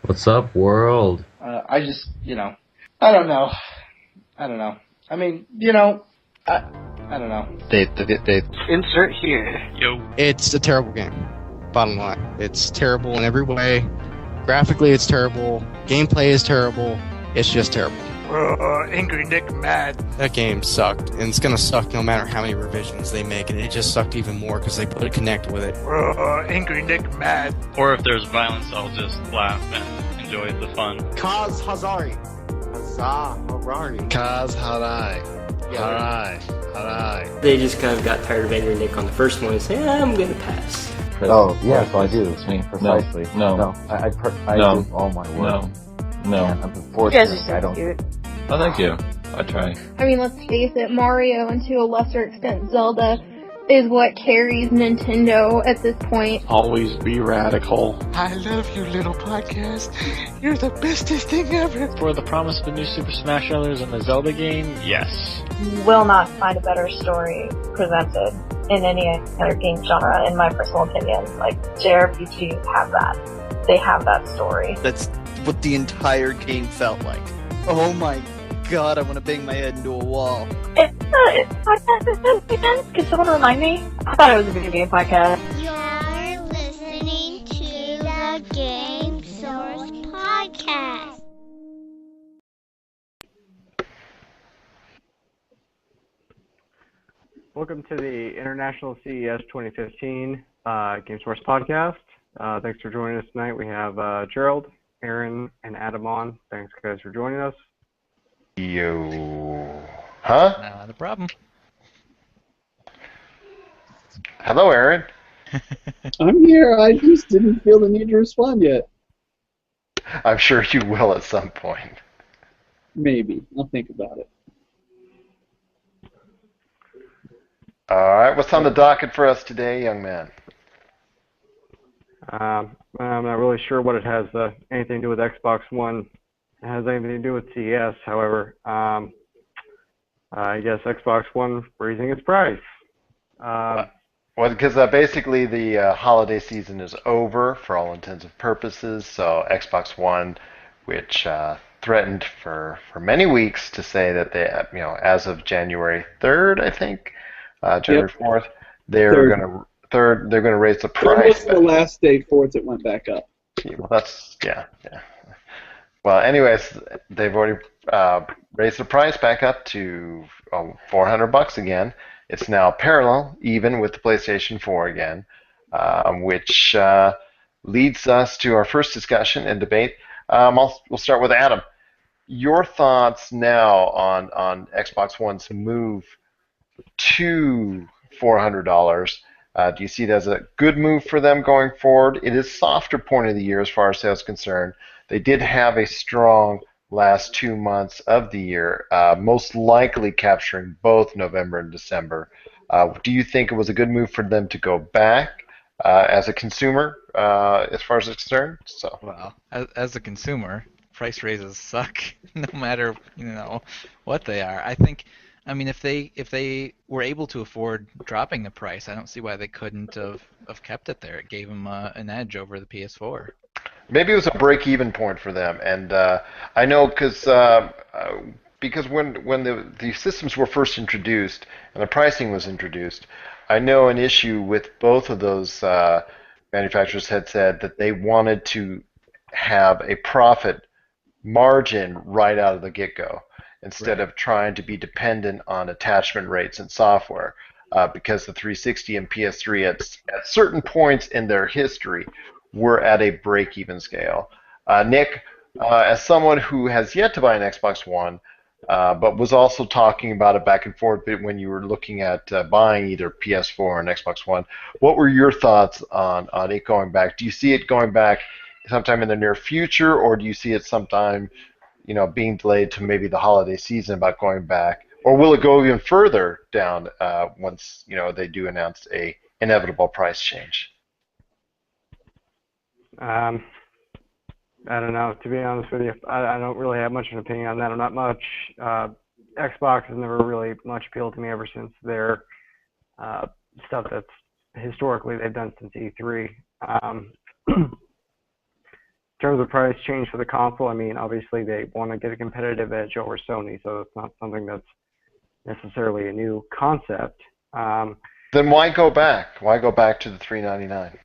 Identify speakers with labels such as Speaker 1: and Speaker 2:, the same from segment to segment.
Speaker 1: What's up, world?
Speaker 2: I just, I don't know. I mean, I don't know.
Speaker 3: They
Speaker 2: Insert here.
Speaker 4: Yo.
Speaker 5: It's a terrible game. Bottom line. It's terrible in every way. Graphically, it's terrible. Gameplay is terrible. It's just terrible.
Speaker 4: Angry Nick mad.
Speaker 5: That game sucked, and it's gonna suck no matter how many revisions they make, and it just sucked even more because they put a Connect with it.
Speaker 4: Angry Nick mad. Or if there's violence, I'll just laugh and enjoy the fun.
Speaker 6: Kaz Hazari.
Speaker 3: Kaz Harai.
Speaker 7: They just kind of got tired of Angry Nick on the first one and said, I'm going to pass.
Speaker 8: Oh, yes, I do. Precisely.
Speaker 3: No.
Speaker 8: I
Speaker 3: No.
Speaker 8: do all my work.
Speaker 3: No.
Speaker 8: And
Speaker 9: You guys are
Speaker 8: unfortunately,
Speaker 9: so
Speaker 8: I don't.
Speaker 9: cute.
Speaker 3: Oh, thank you. I try.
Speaker 9: I mean, let's face it, Mario, and to a lesser extent Zelda, is what carries Nintendo at this point.
Speaker 2: Always be radical.
Speaker 6: I love you, little podcast. You're the bestest thing ever.
Speaker 4: For the promise of the new Super Smash Bros. And the Zelda game, yes.
Speaker 10: You will not find a better story presented in any other game genre, in my personal opinion. Like, JRPGs have that. They have that story.
Speaker 6: That's what the entire game felt like. Oh my god, I want to bang my head into a wall.
Speaker 10: It's a podcast again? Can someone remind me? I thought it was a video game podcast.
Speaker 11: You're listening to the Game Source Podcast.
Speaker 12: Welcome to the International CES 2015 Game Source Podcast. Thanks for joining us tonight. We have Gerald, Aaron, and Adam on. Thanks, guys, for joining us.
Speaker 3: Yo. Huh?
Speaker 4: Not a problem.
Speaker 3: Hello, Aaron.
Speaker 13: I'm here. I just didn't feel the need to respond yet.
Speaker 3: I'm sure you will at some point.
Speaker 13: Maybe. I'll think about it.
Speaker 3: All right. What's on the docket for us today, young man?
Speaker 12: I'm not really sure what it has anything to do with Xbox One. It has anything to do with CES, however. I guess Xbox One raising its price.
Speaker 3: Well, because basically the holiday season is over for all intents and purposes. So Xbox One, which threatened for many weeks to say that they, as of January 3rd, I think, January 4th, they're going to raise the price.
Speaker 13: What's the last date for it that went back up?
Speaker 3: Well, that's yeah. Well, anyways, they've already raised the price back up to $400 again. It's now parallel, even with the PlayStation 4 again, which leads us to our first discussion and debate. We'll start with Adam. Your thoughts now on Xbox One's move to $400. Do you see it as a good move for them going forward? It is softer point of the year as far as sales is concerned. They did have a strong last 2 months of the year, most likely capturing both November and December. Do you think it was a good move for them to go back as a consumer as far as it's concerned? So.
Speaker 14: Well, as a consumer, price raises suck no matter what they are. I mean, if they were able to afford dropping the price, I don't see why they couldn't have kept it there. It gave them an edge over the PS4.
Speaker 3: Maybe it was a break-even point for them, and I know because when the systems were first introduced and the pricing was introduced, I know an issue with both of those manufacturers had said that they wanted to have a profit margin right out of the get-go instead of trying to be dependent on attachment rates and software, because the 360 and PS3 at certain points in their history were at a break-even scale. Nick, as someone who has yet to buy an Xbox One, but was also talking about it back and forth when you were looking at buying either PS4 or an Xbox One, what were your thoughts on it going back? Do you see it going back sometime in the near future, or do you see it sometime, being delayed to maybe the holiday season about going back? Or will it go even further down once, they do announce a inevitable price change?
Speaker 12: I don't know. To be honest with you, I don't really have much of an opinion on that. I'm not much. Xbox has never really much appealed to me ever since their stuff that's historically they've done since E3. terms of price change for the console, I mean, obviously they want to get a competitive edge over Sony, so it's not something that's necessarily a new concept.
Speaker 3: Then why go back? Why go back to the $399?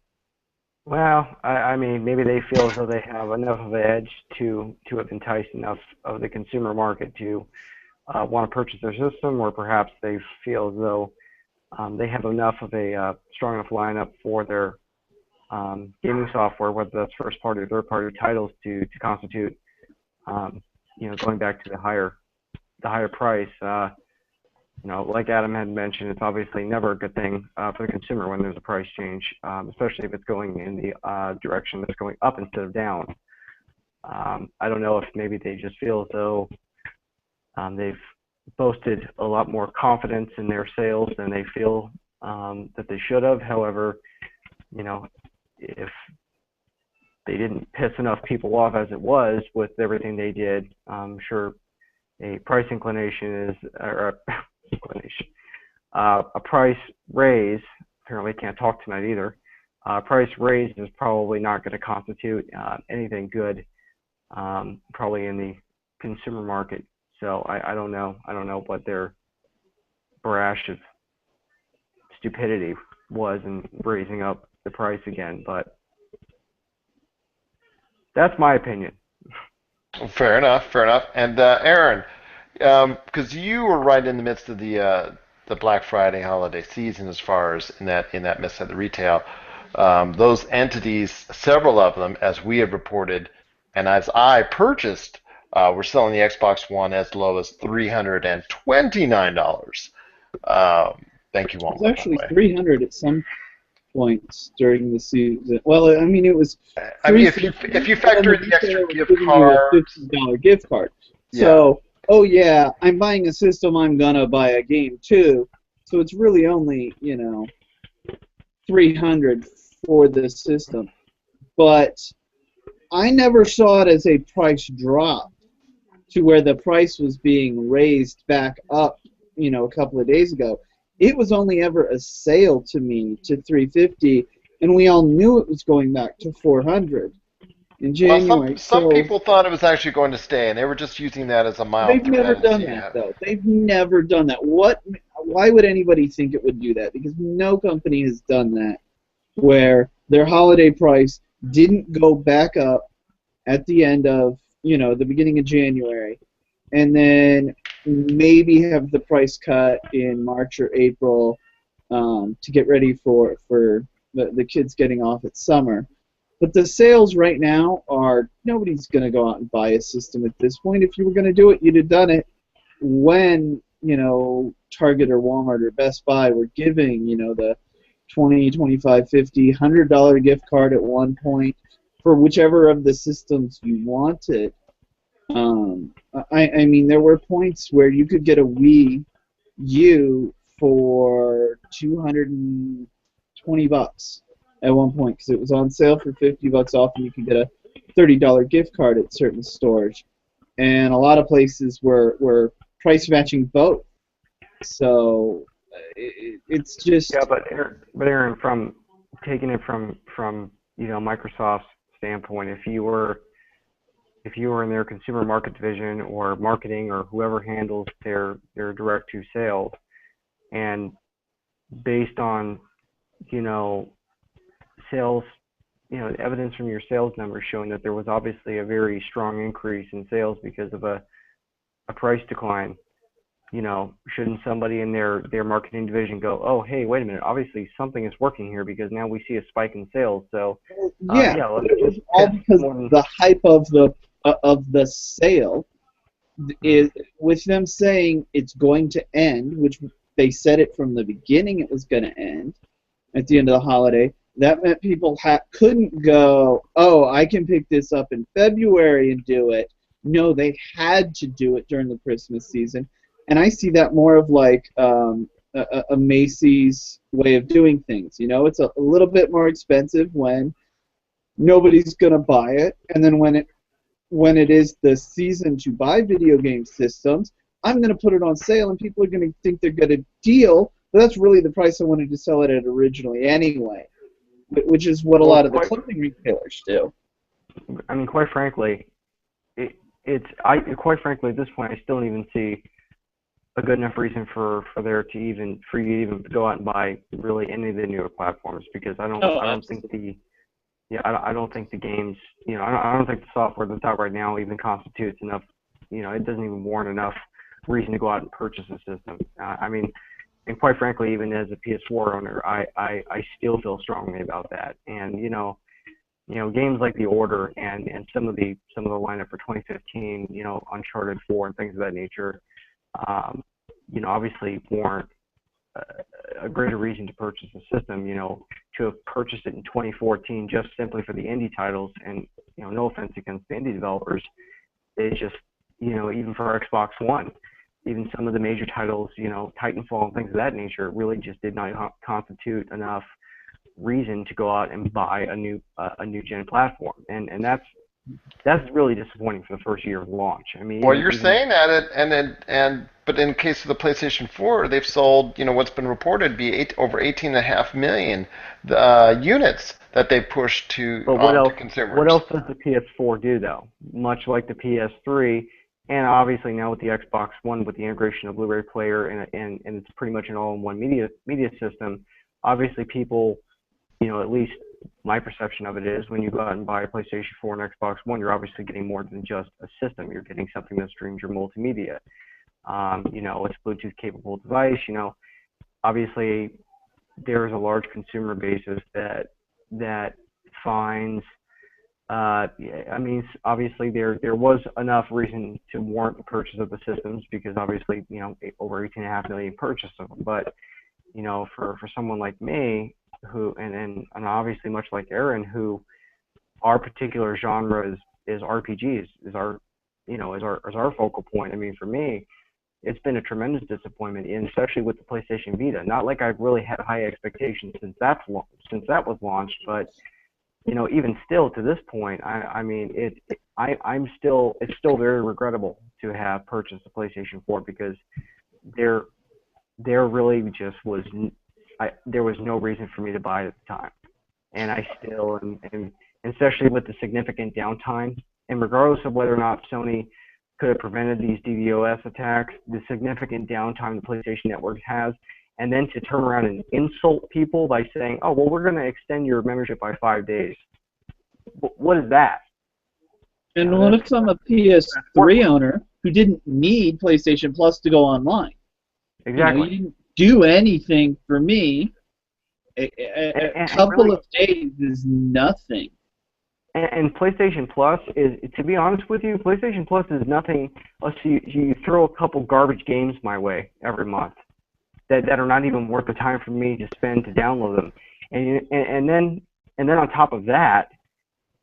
Speaker 12: Well, I mean, maybe they feel as though they have enough of an edge to have enticed enough of the consumer market to want to purchase their system, or perhaps they feel as though they have enough of a strong enough lineup for their gaming software, whether that's first party or third party titles, to constitute, going back to the higher price. Like Adam had mentioned, it's obviously never a good thing for the consumer when there's a price change, especially if it's going in the direction that's going up instead of down. I don't know if maybe they just feel as though they've boasted a lot more confidence in their sales than they feel that they should have. However, if they didn't piss enough people off as it was with everything they did, I'm sure a price inclination is, or a price raise, apparently can't talk tonight either, price raise is probably not going to constitute anything good, probably in the consumer market. So I don't know what their brash of stupidity was in raising up the price again, but that's my opinion.
Speaker 3: Fair enough. And Aaron, because you were right in the midst of the Black Friday holiday season, as far as in that midst of the retail, those entities, several of them, as we have reported, and as I purchased, were selling the Xbox One as low as $329. Thank you, Walmart.
Speaker 13: It was actually $300 at some points during the season. Well, I mean, it was.
Speaker 3: I mean, if you factor in the extra gift card,
Speaker 13: a $50 gift card.
Speaker 3: Yeah.
Speaker 13: So, oh yeah, I'm buying a system. I'm gonna buy a game too. So it's really only $300 for the system. But I never saw it as a price drop to where the price was being raised back up, a couple of days ago. It was only ever a sale to me to $350, and we all knew it was going back to $400 in January.
Speaker 3: Well, some people thought it was actually going to stay, and they were just using that as a mild.
Speaker 13: They've never done that, though. They've never done that. Why would anybody think it would do that? Because no company has done that, where their holiday price didn't go back up at the end of, the beginning of January, and then maybe have the price cut in March or April to get ready for the kids getting off at summer. But the sales right now are, nobody's going to go out and buy a system at this point. If you were going to do it, you'd have done it when, Target or Walmart or Best Buy were giving, the $20, $25, $50, $100 gift card at one point for whichever of the systems you wanted. I mean, there were points where you could get a Wii U for $220 at one point because it was on sale for $50 off, and you could get a $30 gift card at certain stores. And a lot of places were price matching both. So it's just
Speaker 12: but Aaron, from taking it from Microsoft's standpoint, if you were in their consumer market division or marketing or whoever handles their direct to sales, and based on sales, evidence from your sales numbers showing that there was obviously a very strong increase in sales because of a price decline, shouldn't somebody in their marketing division go, oh, hey, wait a minute, obviously something is working here because now we see a spike in sales. So
Speaker 13: it was all because of the hype of the sale is with them saying it's going to end, which they said it from the beginning it was going to end at the end of the holiday. That meant people couldn't go, oh, I can pick this up in February and do it. No, they had to do it during the Christmas season. And I see that more of like a Macy's way of doing things. It's a little bit more expensive when nobody's going to buy it. And then when it is the season to buy video game systems, I'm going to put it on sale and people are going to think they're getting a deal. But that's really the price I wanted to sell it at originally anyway, which is what a lot of the clothing retailers do.
Speaker 12: I mean, quite frankly, quite frankly at this point I still don't even see a good enough reason for you to even go out and buy really any of the newer platforms, because I don't think I don't think the games, I don't think the software that's out right now even constitutes enough, it doesn't even warrant enough reason to go out and purchase a system. I mean, and quite frankly, even as a PS4 owner, I still feel strongly about that. And games like The Order and some of the lineup for 2015, Uncharted 4 and things of that nature, obviously warrant a greater reason to purchase a system. To have purchased it in 2014 just simply for the indie titles, and no offense against the indie developers, it's just even for Xbox One, even some of the major titles, Titanfall and things of that nature, really just did not constitute enough reason to go out and buy a new gen platform, and that's really disappointing for the first year of launch. I mean,
Speaker 3: well, you're saying that, but in the case of the PlayStation 4, they've sold, what's been reported be over 18.5 million units that they pushed to consumers.
Speaker 12: What else does the PS4 do though? Much like the PS3, and obviously now with the Xbox One, with the integration of Blu-ray player and it's pretty much an all-in-one media system. Obviously, people, at least my perception of it is, when you go out and buy a PlayStation 4 and Xbox One, you're obviously getting more than just a system. You're getting something that streams your multimedia. It's a Bluetooth capable device. Obviously there's a large consumer basis that finds. I mean, obviously there was enough reason to warrant the purchase of the systems, because obviously over 18.5 million purchased them. But for someone like me, who and obviously much like Aaron, who our particular genre is RPGs, is our focal point. I mean, for me, it's been a tremendous disappointment, and especially with the PlayStation Vita. Not like I've really had high expectations since that was launched, but even still to this point, it's still very regrettable to have purchased the PlayStation 4, because there really just was. There was no reason for me to buy it at the time, and I still and especially with the significant downtime, and regardless of whether or not Sony could have prevented these DDoS attacks, the significant downtime the PlayStation Network has, and then to turn around and insult people by saying, "Oh, well, we're going to extend your membership by 5 days." What is that?
Speaker 13: And what if I'm a PS3 owner who didn't need PlayStation Plus to go online?
Speaker 12: Exactly.
Speaker 13: You didn't do anything for me. A couple of days is nothing.
Speaker 12: And PlayStation Plus is, to be honest with you, PlayStation Plus is nothing unless you throw a couple garbage games my way every month that are not even worth the time for me to spend to download them. And then on top of that,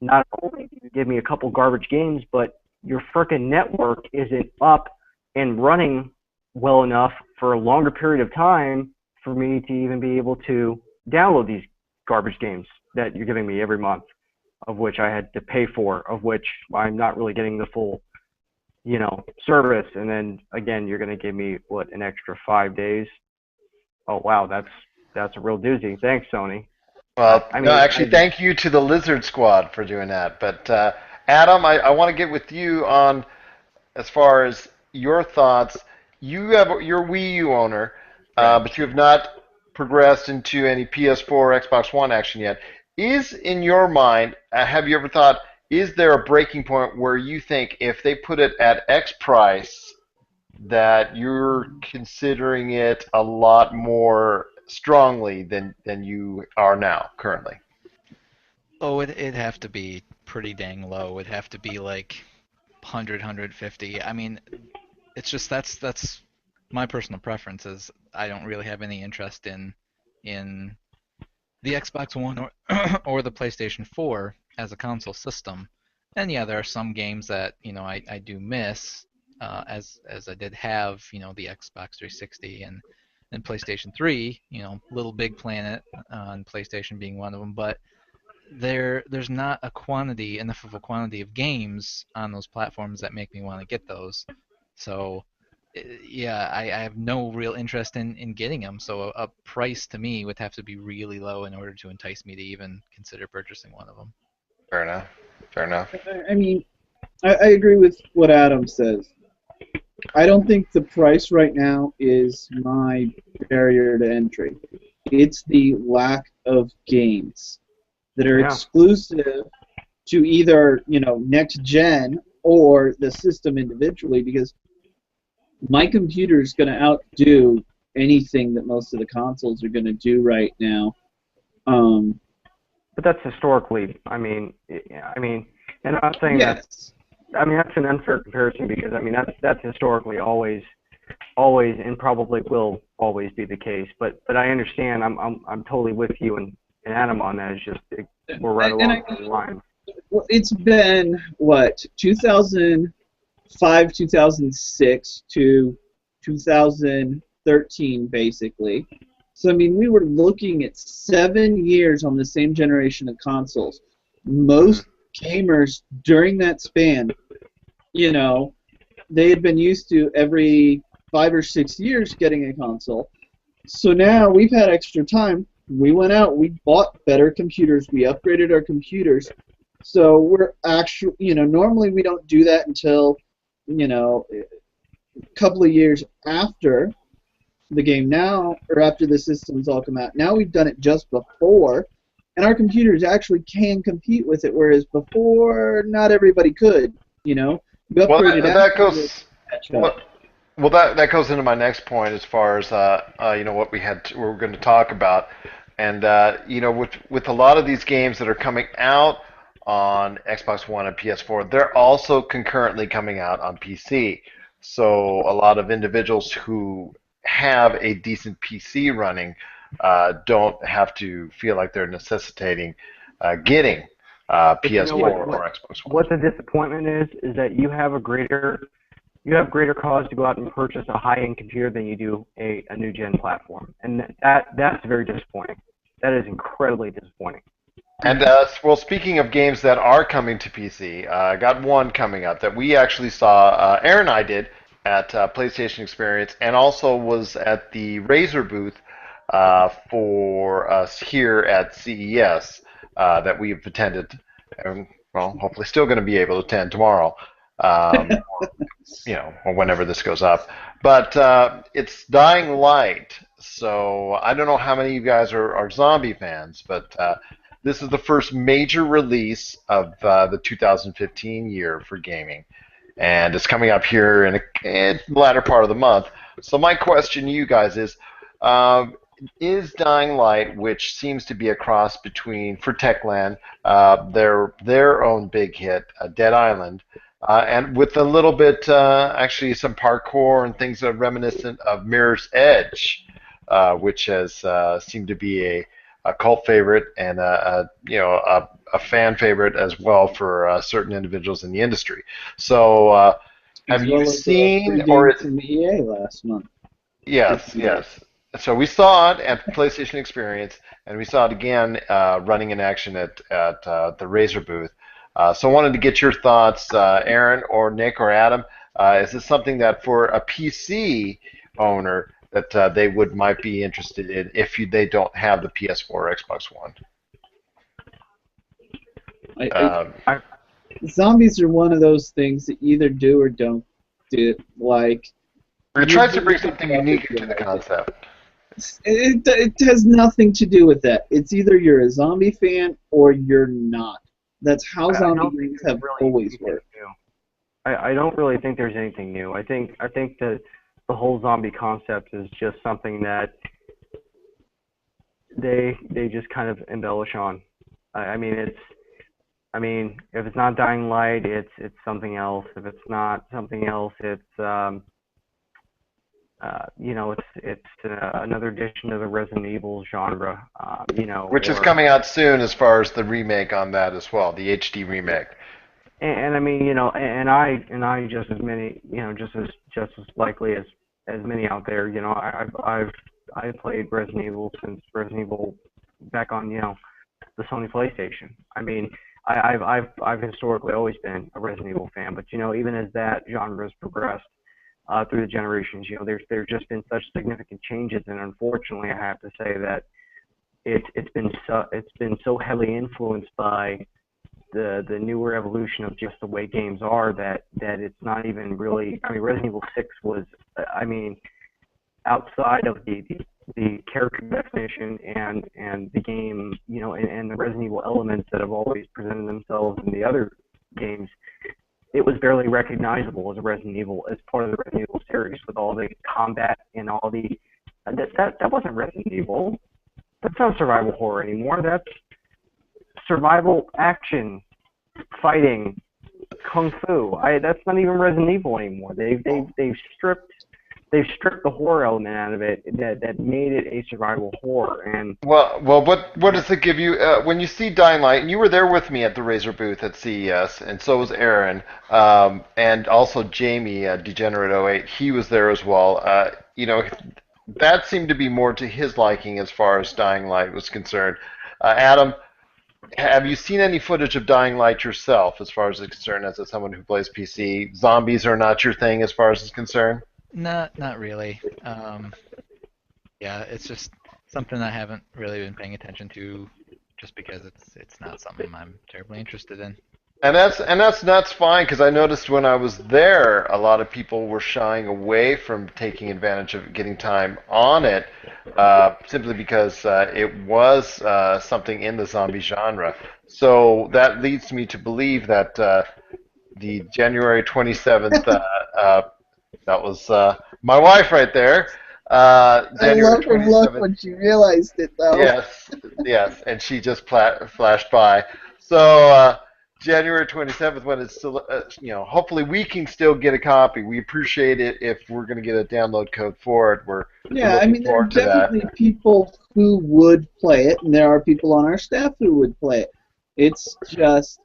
Speaker 12: not only do you give me a couple garbage games, but your frickin' network isn't up and running well enough for a longer period of time for me to even be able to download these garbage games that you're giving me every month, of which I had to pay for, of which I'm not really getting the full, service. And then again, you're going to give me an extra 5 days. Oh wow, that's a real doozy. Thanks, Sony.
Speaker 3: Well, thank you to the Lizard Squad for doing that. But Adam, I want to get with you on, as far as your thoughts. You're Wii U owner, but you have not progressed into any PS4 or Xbox One action yet. Is, in your mind, have you ever thought, is there a breaking point where you think if they put it at X price, that you're considering it a lot more strongly than you are now currently?
Speaker 14: Oh, it'd have to be pretty dang low. It'd have to be like 100, 150. I mean, it's just that's my personal preference. Is I don't really have any interest in the Xbox One or the PlayStation 4 as a console system. And yeah, there are some games that I do miss, as I did have the Xbox 360 and PlayStation 3. Little Big Planet on PlayStation being one of them, but there's not enough of a quantity of games on those platforms that make me want to get those. So yeah, I have no real interest in getting them. So a price to me would have to be really low in order to entice me to even consider purchasing one of them.
Speaker 3: Fair enough. Fair enough.
Speaker 13: I mean, I agree with what Adam says. I don't think the price right now is my barrier to entry. It's the lack of games that are exclusive to either, next gen or the system individually, because my computer is going to outdo anything that most of the consoles are going to do right now.
Speaker 12: But that's historically, and I'm not saying
Speaker 13: yes.
Speaker 12: that's an unfair comparison, because that's historically always and probably will always be the case. But I understand. I'm totally with you and Adam on that. It's just we're right along the line.
Speaker 13: Well, it's been 2005, 2006 to 2013 basically. So we were looking at 7 years on the same generation of consoles. Most gamers during that span, they had been used to every 5 or 6 years getting a console. So now we've had extra time. We went out, we bought better computers, we upgraded our computers. So we're actually, normally we don't do that until, a couple of years after the game now, or after the systems all come out. Now we've done it just before, and our computers actually can compete with it, whereas before, not everybody could, We upgraded
Speaker 3: that goes. Well, that goes into my next point as far as what we're going to talk about, and with a lot of these games that are coming out on Xbox One and PS4, they're also concurrently coming out on PC. So a lot of individuals who have a decent PC running don't have to feel like they're necessitating getting PS4 or Xbox One.
Speaker 12: What the disappointment is that you have greater cause to go out and purchase a high-end computer than you do a new gen platform, and that's very disappointing. That is incredibly disappointing.
Speaker 3: And speaking of games that are coming to PC, I got one coming up that we actually saw. Aaron and I did at PlayStation Experience, and also was at the Razer booth for us here at CES that we've attended, and hopefully still going to be able to attend tomorrow, or whenever this goes up. But it's Dying Light, so I don't know how many of you guys are zombie fans, but this is the first major release of the 2015 year for gaming, and it's coming up here in the latter part of the month. So my question to you guys is Dying Light, which seems to be a cross between, for Techland, their own big hit, Dead Island, and with a little bit, actually some parkour and things that are reminiscent of Mirror's Edge, which has seemed to be a cult favorite and a fan favorite as well for certain individuals in the industry. So, have you seen or
Speaker 13: from EA last month?
Speaker 3: Yes. So we saw it at PlayStation Experience, and we saw it again running in action at the Razer booth. So I wanted to get your thoughts, Aaron or Nick or Adam. Is this something that for a PC owner that they might be interested in if they don't have the PS4 or Xbox One?
Speaker 13: Zombies are one of those things that either do or don't do.
Speaker 3: It tries to bring something unique to the concept.
Speaker 13: It has nothing to do with that. It's either you're a zombie fan or you're not. That's how zombie games have always worked.
Speaker 12: I don't really think there's anything new. I think that the whole zombie concept is just something that they just kind of embellish on. If it's not Dying Light, it's something else. If it's not something else, it's it's another addition to the Resident Evil genre.
Speaker 3: Which is coming out soon, as far as the remake on that as well, the HD remake.
Speaker 12: And I just as many, just as likely as many out there. I've played Resident Evil since Resident Evil back on the Sony PlayStation. I've historically always been a Resident Evil fan, but even as that genre has progressed through the generations, there's just been such significant changes, and unfortunately, I have to say that it's been so heavily influenced by the newer evolution of just the way games are that it's not even really. I mean, Resident Evil 6 was, I mean, outside of the character definition and the game, you know, and the Resident Evil elements that have always presented themselves in the other games, it was barely recognizable as a Resident Evil, as part of the Resident Evil series, with all the combat and all the that wasn't Resident Evil. That's not survival horror anymore. That's survival action, fighting, kung fu. That's not even Resident Evil anymore. They've stripped the horror element out of it that made it a survival horror. And
Speaker 3: well, what does it give you when you see Dying Light? And you were there with me at the Razer booth at CES, and so was Aaron, and also Jamie, Degenerate08. He was there as well. You know, that seemed to be more to his liking as far as Dying Light was concerned. Adam, have you seen any footage of Dying Light yourself, as far as it's concerned, as someone who plays PC? Zombies are not your thing, as far as it's concerned.
Speaker 14: Not really. Yeah, it's just something I haven't really been paying attention to, just because it's not something I'm terribly interested in.
Speaker 3: And that's fine, because I noticed when I was there, a lot of people were shying away from taking advantage of getting time on it, simply because it was something in the zombie genre. So that leads me to believe that the January 27th, that was my wife right there. January
Speaker 13: I love her
Speaker 3: 27th.
Speaker 13: look when she realized it, though.
Speaker 3: Yes, and she just flashed by. So January 27th, when it's still, you know, hopefully we can still get a copy. We appreciate it if we're going to get a download code for it. We're
Speaker 13: I mean, there are definitely people who would play it, and there are people on our staff who would play it. It's just,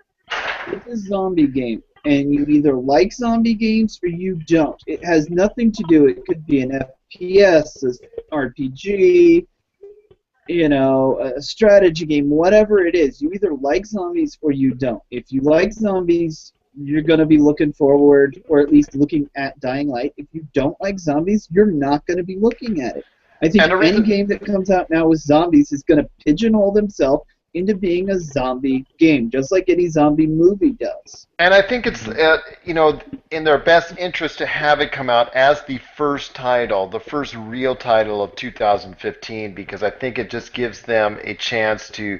Speaker 13: it's a zombie game, and you either like zombie games or you don't. It has nothing to do. It could be an FPS, an RPG, you know, a strategy game, whatever it is. You either like zombies or you don't. If you like zombies, you're going to be looking forward, or at least looking at Dying Light. If you don't like zombies, you're not going to be looking at it. I think any game that comes out now with zombies is going to pigeonhole themselves into being a zombie game, just like any zombie movie does.
Speaker 3: And I think it's, you know, in their best interest to have it come out as the first title, the first real title of 2015, because I think it just gives them a chance to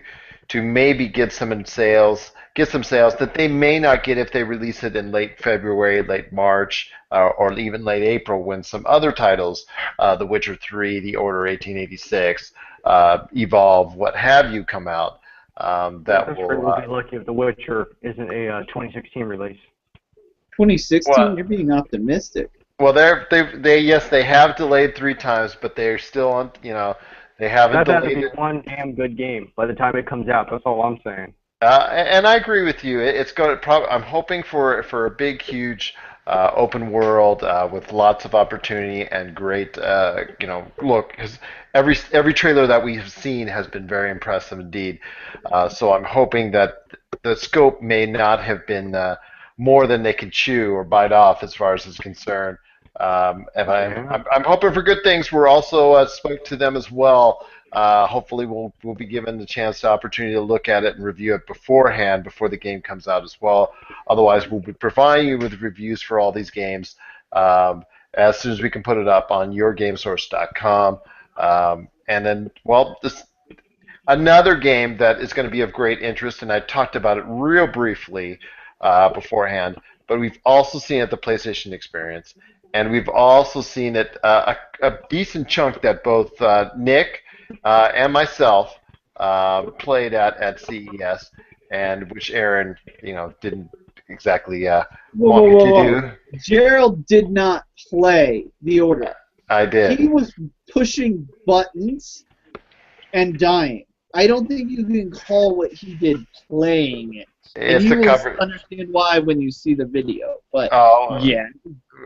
Speaker 3: maybe get some sales that they may not get if they release it in late February, late March, or even late April, when some other titles, The Witcher 3, The Order 1886, Evolve, what have you, come out.
Speaker 12: We'll be lucky if The Witcher isn't a 2016 release.
Speaker 13: 2016?
Speaker 3: Well,
Speaker 13: you're being optimistic.
Speaker 3: Well, they have delayed 3 times, but they're still on. You know, they haven't delayed it.
Speaker 12: One damn good game by the time it comes out. That's all I'm saying.
Speaker 3: And I agree with you. It's going to I'm hoping for a big, huge open world with lots of opportunity and great, you know, look. Because every trailer that we've seen has been very impressive indeed. So I'm hoping that the scope may not have been more than they can chew or bite off as far as is concerned. And I'm hoping for good things. We're also spoke to them as well. Hopefully we'll be given the opportunity to look at it and review it beforehand, before the game comes out as well. Otherwise, we'll be providing you with reviews for all these games as soon as we can put it up on yourgamesource.com. And then, well, another game that is going to be of great interest, and I talked about it real briefly beforehand, but we've also seen it at the PlayStation Experience, and we've also seen it a decent chunk that both Nick and myself played at CES, and which Aaron, you know, didn't exactly want me to do.
Speaker 13: Gerald did not play The Order.
Speaker 3: I did.
Speaker 13: He was pushing buttons and dying. I don't think you can call what he did playing it.
Speaker 3: It's
Speaker 13: and
Speaker 3: a
Speaker 13: you
Speaker 3: cover.
Speaker 13: will understand why when you see the video. But yeah,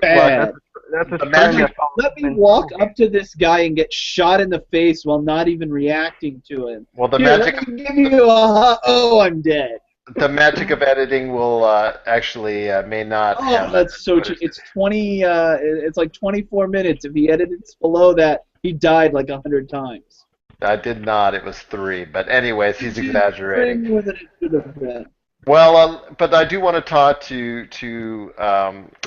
Speaker 12: bad. That's a trend.
Speaker 13: Let me walk up to this guy and get shot in the face while not even reacting to him.
Speaker 3: Well, the
Speaker 13: Here,
Speaker 3: magic.
Speaker 13: let me give you a I'm dead.
Speaker 3: The magic of editing will actually may not.
Speaker 13: Oh, that's so cheap. It's 20. It's like 24 minutes. If he edited below that, he died like 100 times.
Speaker 3: I did not. It was 3. But anyways, he's exaggerating.
Speaker 13: More than it should have been.
Speaker 3: Well, but I do want to talk to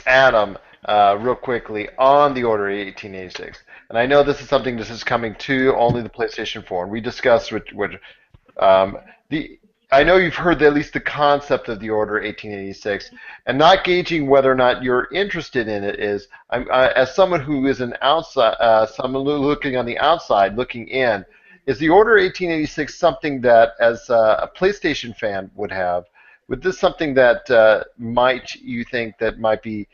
Speaker 3: Adam real quickly on the Order 1886, and I know this is something this is coming to only the PlayStation 4, and we discussed what um, the. I know you've heard at least the concept of the Order 1886, and not gauging whether or not you're interested in it is. As someone who is an outside, someone looking on the outside, looking in, is the Order 1886 something that, as a PlayStation fan would have? Would this something that might you think that might be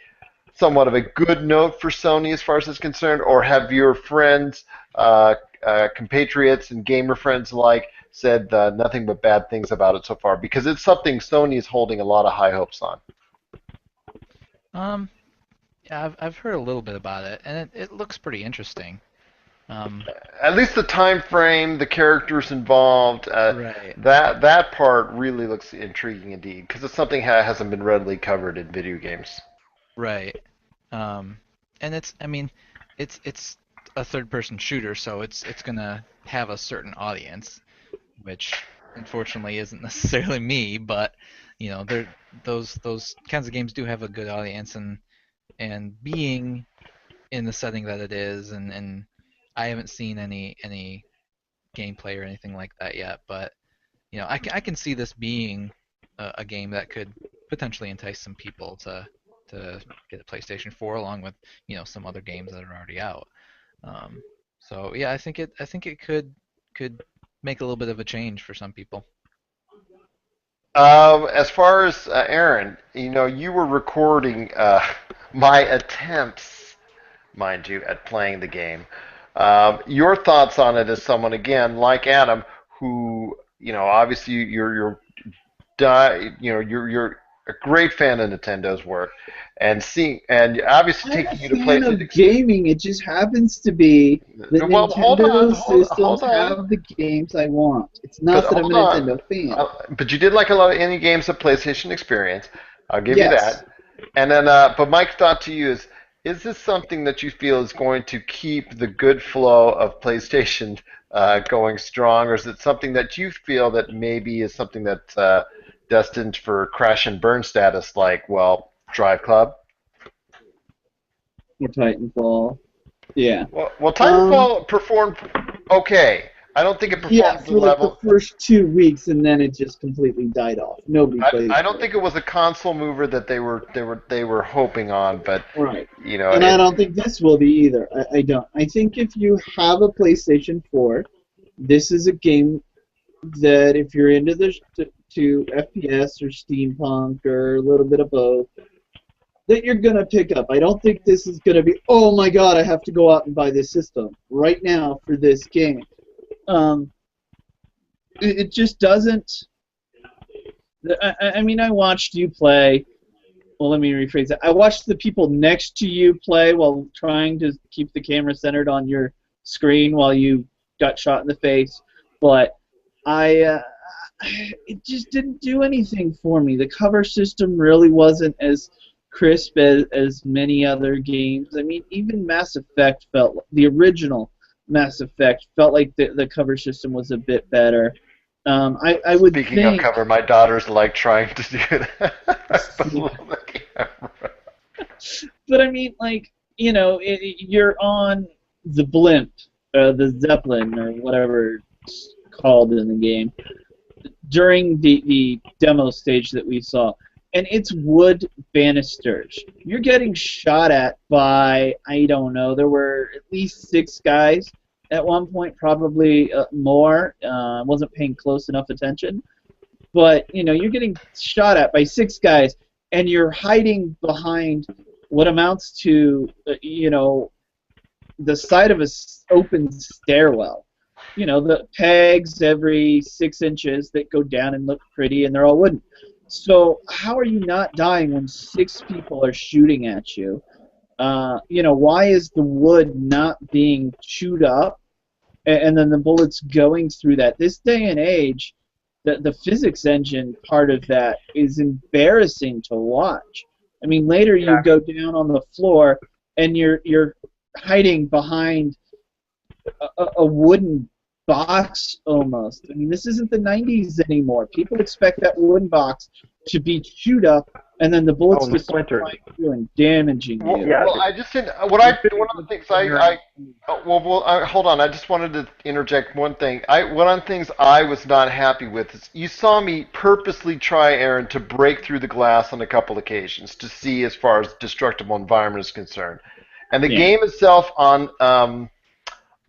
Speaker 3: somewhat of a good note for Sony as far as it's concerned, or have your friends, compatriots, and gamer friends alike said nothing but bad things about it so far? Because it's something Sony is holding a lot of high hopes on.
Speaker 14: Yeah, I've heard a little bit about it, and it looks pretty interesting.
Speaker 3: At least the time frame, the characters involved,
Speaker 14: Right.
Speaker 3: that part really looks intriguing indeed, because it's something that hasn't been readily covered in video games.
Speaker 14: Right. And it's a third-person shooter, so it's gonna have a certain audience, which unfortunately isn't necessarily me, but those kinds of games do have a good audience, and being in the setting that it is, and I haven't seen any gameplay or anything like that yet, but I can see this being a game that could potentially entice some people to get a PlayStation 4 along with some other games that are already out. So yeah, I think it could make a little bit of a change for some people.
Speaker 3: As far as Aaron, you were recording my attempts, mind you, at playing the game. Your thoughts on it as someone, again, like Adam, who, obviously you're a great fan of Nintendo's work, and obviously
Speaker 13: I'm
Speaker 3: taking
Speaker 13: a
Speaker 3: you to
Speaker 13: fan
Speaker 3: places.
Speaker 13: of gaming. It just happens to be that
Speaker 3: Well, hold on,
Speaker 13: Nintendo systems
Speaker 3: hold on.
Speaker 13: have the games I want. It's not that I'm a
Speaker 3: Hold on.
Speaker 13: Nintendo fan.
Speaker 3: But you did like a lot of indie games of PlayStation experience. I'll give you
Speaker 13: Yes.
Speaker 3: that. And then, but Mike's thought to you is this something that you feel is going to keep the good flow of PlayStation going strong, or is it something that you feel that maybe is something that's destined for crash and burn status, like, well, Drive Club?
Speaker 13: Or Titanfall. Yeah.
Speaker 3: Well, Titanfall performed okay. I don't think it performed
Speaker 13: Yeah,
Speaker 3: to the
Speaker 13: for like
Speaker 3: level.
Speaker 13: the first 2 weeks, and then it just completely died off. Nobody played.
Speaker 3: I don't think it was a console mover that they were hoping on, but
Speaker 13: Right. And I don't think this will be either. I don't. I think if you have a PlayStation 4, this is a game that if you're into to FPS or steampunk or a little bit of both, that you're gonna pick up. I don't think this is gonna be, oh my god, I have to go out and buy this system right now for this game. It just doesn't. I mean, I watched you play. Well, let me rephrase that. I watched the people next to you play while trying to keep the camera centered on your screen while you got shot in the face, but it just didn't do anything for me. The cover system really wasn't as crisp as many other games. I mean, even Mass Effect the original Mass Effect felt like the cover system was a bit better. I would
Speaker 3: Speaking
Speaker 13: think,
Speaker 3: of cover, my daughter's like trying to do that.
Speaker 13: but I mean, like, you're on the blimp, the Zeppelin, or whatever it's called in the game, during the demo stage that we saw. And it's wood banisters. You're getting shot at by, I don't know, there were at least 6 guys at one point, probably more. I wasn't paying close enough attention. But, you're getting shot at by 6 guys, and you're hiding behind what amounts to, the side of an open stairwell. The pegs every 6 inches that go down and look pretty, and they're all wooden. So how are you not dying when 6 people are shooting at you? Why is the wood not being chewed up and then the bullets going through that? This day and age, the physics engine part of that is embarrassing to watch. I mean, later you go down on the floor and you're hiding behind a wooden box almost. I mean, this isn't the 90s anymore. People expect that wooden box to be chewed up, and then the bullets just start flying through and damaging you.
Speaker 3: Well, I just didn't. One of the things hold on. I just wanted to interject one thing. One of the things I was not happy with is you saw me purposely try, Aaron, to break through the glass on a couple occasions to see as far as destructible environment is concerned, and the game itself on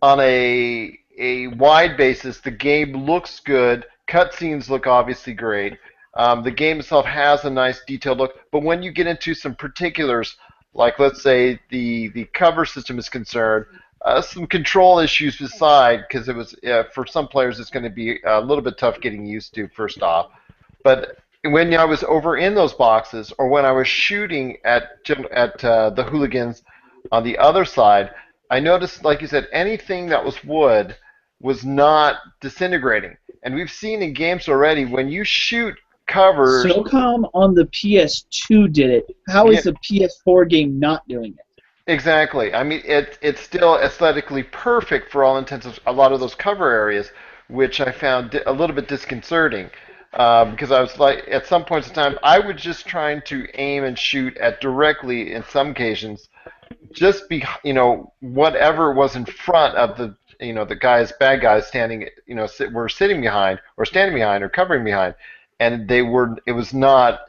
Speaker 3: a wide basis, the game looks good. Cutscenes look obviously great. The game itself has a nice detailed look, but when you get into some particulars, like let's say the cover system is concerned, some control issues aside, because it was for some players it's going to be a little bit tough getting used to first off. But when I was over in those boxes, or when I was shooting at the hooligans on the other side, I noticed, like you said, anything that was wood was not disintegrating. And we've seen in games already when you shoot covers.
Speaker 13: SOCOM on the PS2 did it. How is a PS4 game not doing it?
Speaker 3: Exactly. I mean, it's still aesthetically perfect for all intents and a lot of those cover areas, which I found a little bit disconcerting. Because I was like, at some points in time, I was just trying to aim and shoot at directly, in some occasions, just whatever was in front of the bad guys standing, were sitting behind or standing behind or covering behind. And it was not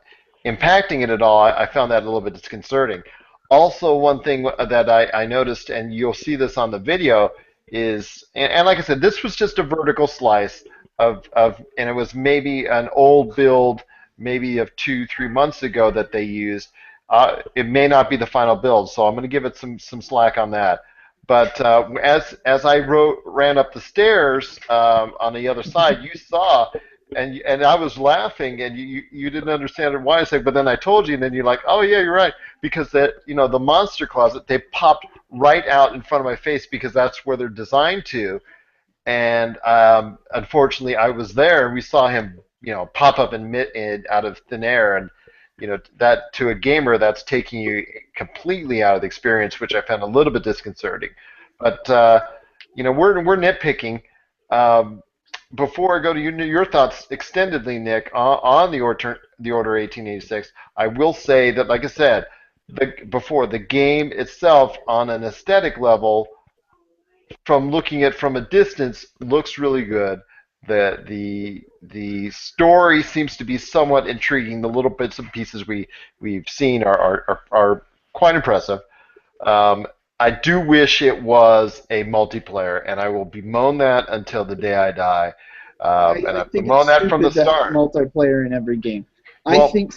Speaker 3: impacting it at all. I found that a little bit disconcerting. Also, one thing that I noticed, and you'll see this on the video, is, and like I said, this was just a vertical slice and it was maybe an old build, maybe of 2-3 months ago that they used. It may not be the final build, so I'm going to give it some slack on that. But as I ran up the stairs on the other side, you saw. And I was laughing, and you didn't understand why. I said, but then I told you, and then you're like, oh yeah, you're right, because the monster closet, they popped right out in front of my face because that's where they're designed to, and unfortunately I was there, and we saw him pop up out of thin air, and that to a gamer that's taking you completely out of the experience, which I found a little bit disconcerting. But we're nitpicking. Before I go to your thoughts extendedly, Nick, on the Order 1886, I will say that, like I said before, the game itself, on an aesthetic level, from looking at from a distance, looks really good. The story seems to be somewhat intriguing. The little bits and pieces we've seen are quite impressive. I do wish it was a multiplayer, and I will bemoan that until the day I die. And I've bemoaned that from the start.
Speaker 13: Multiplayer in every game. I think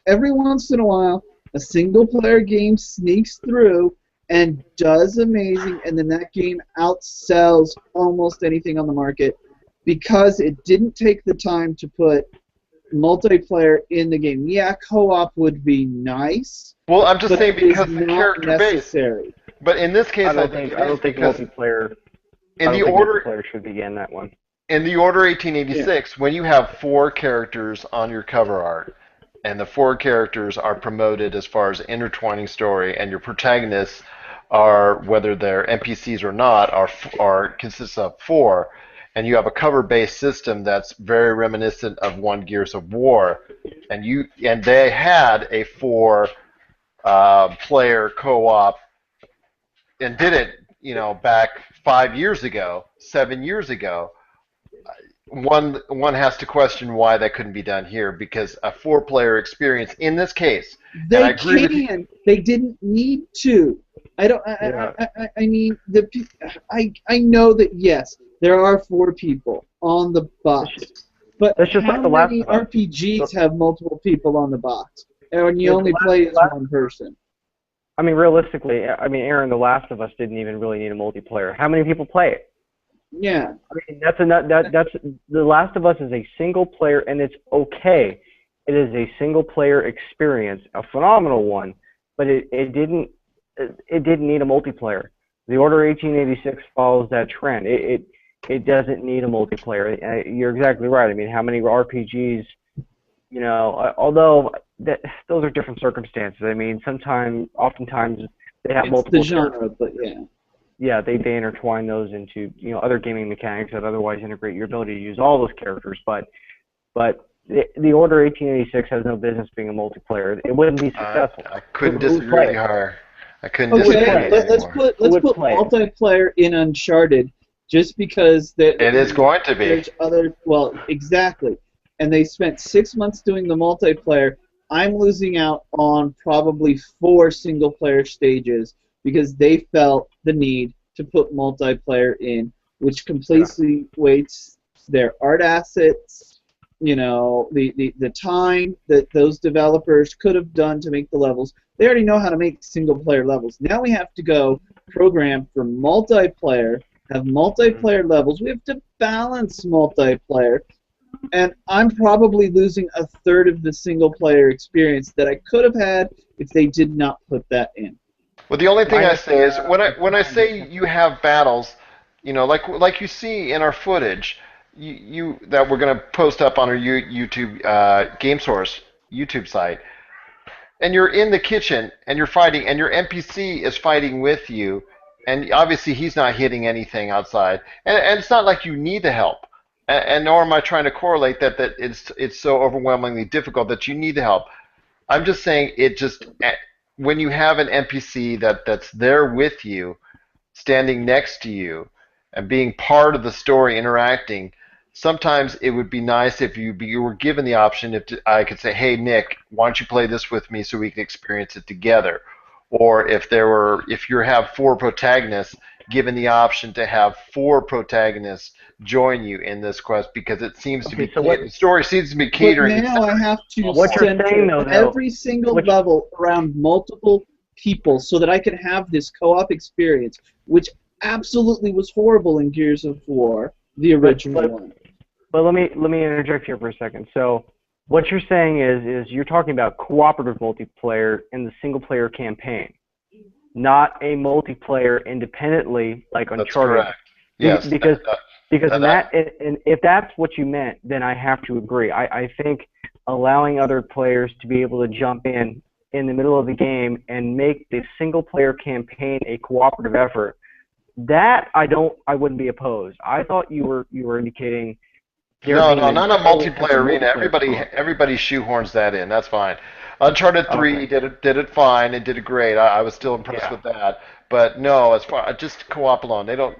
Speaker 13: every once in a while, a single-player game sneaks through and does amazing, and then that game outsells almost anything on the market because it didn't take the time to put multiplayer in the game. Yeah, co-op would be nice.
Speaker 3: Well, I'm just saying because the character
Speaker 13: necessary.
Speaker 3: base. But in this case,
Speaker 12: I don't think multiplayer. Multiplayer should be in that one.
Speaker 3: In the Order 1886, when you have 4 characters on your cover art, and the 4 characters are promoted as far as intertwining story, and your protagonists are, whether they're NPCs or not, consists of 4, and you have a cover-based system that's very reminiscent of Gears of War, and they had a 4 player co-op and did it, back 5 years ago, 7 years ago. One has to question why that couldn't be done here, because a 4-player experience in this case.
Speaker 13: They can. They didn't need to. I don't. I mean, I know that yes, there are 4 people on the box, but
Speaker 12: that's just
Speaker 13: how
Speaker 12: like the last
Speaker 13: many RPGs have multiple people on the box, and you only play as one person?
Speaker 12: I mean, realistically, Aaron, The Last of Us didn't even really need a multiplayer. How many people play it?
Speaker 13: Yeah.
Speaker 12: I mean, that's The Last of Us is a single player, and it's okay. It is a single player experience, a phenomenal one, but it didn't need a multiplayer. The Order 1886 follows that trend. It doesn't need a multiplayer. You're exactly right. I mean, how many RPGs? Although those are different circumstances. I mean, oftentimes they have multiple.
Speaker 13: It's the genre, but yeah.
Speaker 12: they intertwine those into other gaming mechanics that otherwise integrate your ability to use all those characters. But the Order 1886 has no business being a multiplayer. It wouldn't be successful.
Speaker 3: I couldn't
Speaker 12: Who would
Speaker 3: disagree
Speaker 12: play
Speaker 3: with you
Speaker 12: it?
Speaker 3: higher. I couldn't disagree
Speaker 13: Okay,
Speaker 3: with you
Speaker 13: let's
Speaker 3: anymore.
Speaker 13: put
Speaker 12: play it?
Speaker 13: multiplayer in Uncharted just because
Speaker 3: It is going to be.
Speaker 13: there's other exactly, and they spent 6 months doing the multiplayer. I'm losing out on probably 4 single-player stages because they felt the need to put multiplayer in, which completely wastes their art assets, the time that those developers could have done to make the levels. They already know how to make single-player levels. Now we have to go program for multiplayer, have multiplayer levels. We have to balance multiplayer. And I'm probably losing a third of the single-player experience that I could have had if they did not put that in.
Speaker 3: Well, the only thing I say is when I say you have battles, like you see in our footage, you that we're going to post up on our YouTube GameSource YouTube site, and you're in the kitchen and you're fighting, and your NPC is fighting with you, and obviously he's not hitting anything outside, and it's not like you need the help. And nor am I trying to correlate that it's so overwhelmingly difficult that you need the help. I'm just saying when you have an NPC that's there with you, standing next to you, and being part of the story, interacting, sometimes it would be nice if you were given the option. If I could say, "Hey Nick, why don't you play this with me so we can experience it together?" Or if you have 4 protagonists, given the option to have 4 protagonists join you in this quest, because it seems to be the story seems to be catering.
Speaker 13: But now I have to
Speaker 12: What you're saying, though,
Speaker 13: every single level around multiple people so that I can have this co-op experience, which absolutely was horrible in Gears of War, the original one.
Speaker 12: But let me interject here for a second. So what you're saying is you're talking about cooperative multiplayer in the single-player campaign, not a multiplayer independently like Uncharted.
Speaker 3: Yes,
Speaker 12: because if that's what you meant, then I have to agree. I think allowing other players to be able to jump in the middle of the game and make the single-player campaign a cooperative effort, that I wouldn't be opposed. I thought you were indicating.
Speaker 3: No, not a multiplayer arena. Everybody shoehorns that in. That's fine. Uncharted 3 did it fine. It did it great. I was still impressed with that. But no, as far just co-op alone, they don't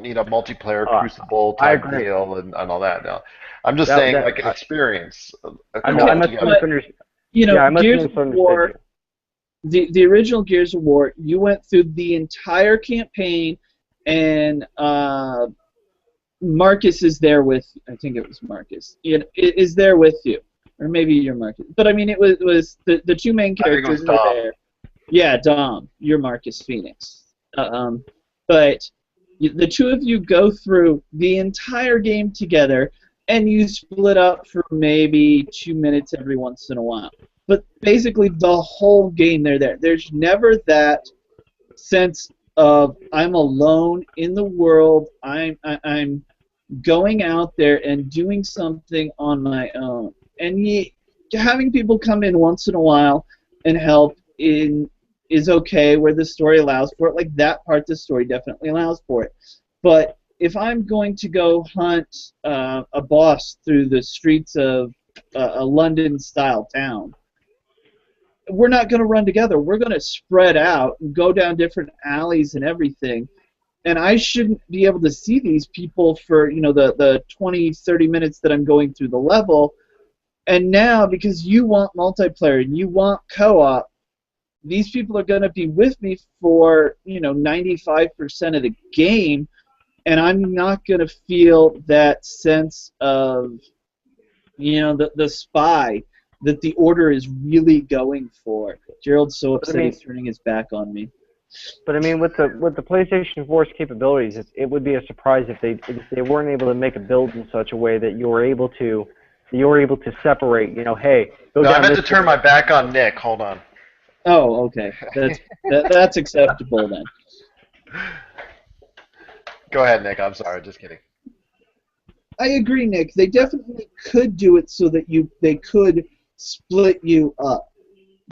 Speaker 3: need a multiplayer Crucible type deal and all that. No, I'm just saying like an experience.
Speaker 13: I must misunderstand. Gears of War, the original Gears of War, you went through the entire campaign, and Marcus is there with. I think it was Marcus. It is there with you. Or maybe you're Marcus. But I mean, it was the 2 main characters were there. Yeah, Dom. You're Marcus Phoenix. But the 2 of you go through the entire game together, and you split up for maybe 2 minutes every once in a while. But basically, the whole game they're there. There's never that sense of I'm alone in the world. I'm going out there and doing something on my own. And having people come in once in a while and help is okay where the story allows for it. Like that part, the story definitely allows for it. But if I'm going to go hunt a boss through the streets of a London-style town, we're not going to run together. We're going to spread out and go down different alleys and everything. And I shouldn't be able to see these people for the 20, 30 minutes that I'm going through the level. And now, because you want multiplayer and you want co-op, these people are going to be with me for 95% of the game, and I'm not going to feel that sense of the spy that the Order is really going for. Gerald's so upset he's turning his back on me.
Speaker 12: But I mean, with the PlayStation 4's capabilities, it would be a surprise if they weren't able to make a build in such a way that you were able to separate. Hey, go down.
Speaker 3: I meant to turn my back on Nick. Hold on.
Speaker 13: Oh, okay. That's acceptable then.
Speaker 3: Go ahead, Nick. I'm sorry. Just kidding.
Speaker 13: I agree, Nick. They definitely could do it so that they could split you up.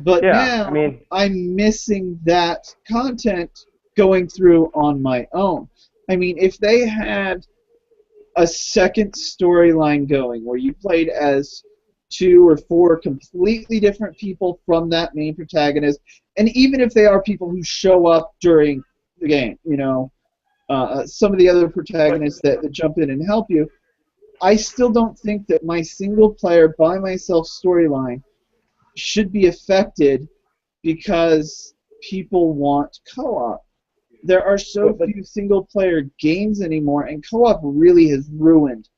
Speaker 13: But now I'm missing that content going through on my own. I mean, if they had a second storyline going where you played as 2 or 4 completely different people from that main protagonist, and even if they are people who show up during the game, some of the other protagonists that jump in and help you, I still don't think that my single-player, by-myself storyline should be affected because people want co-op. There are so few single-player games anymore, and co-op really has ruined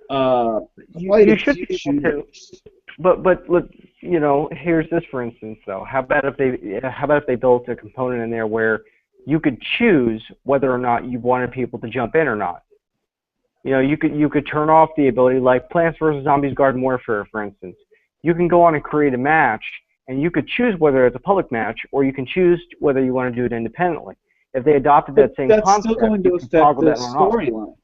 Speaker 13: quite
Speaker 12: you
Speaker 13: a
Speaker 12: should
Speaker 13: few
Speaker 12: be able to.
Speaker 13: shooters.
Speaker 12: But look, here's this for instance though. How about if they built a component in there where you could choose whether or not you wanted people to jump in or not. You could turn off the ability, like Plants vs. Zombies Garden Warfare, for instance. You can go on and create a match, and you could choose whether it's a public match, or you can choose whether you want to do it independently. If they adopted that same
Speaker 13: That's
Speaker 12: concept,
Speaker 13: still going to
Speaker 12: you can
Speaker 13: affect
Speaker 12: toggle
Speaker 13: the
Speaker 12: that on and off.
Speaker 13: storyline.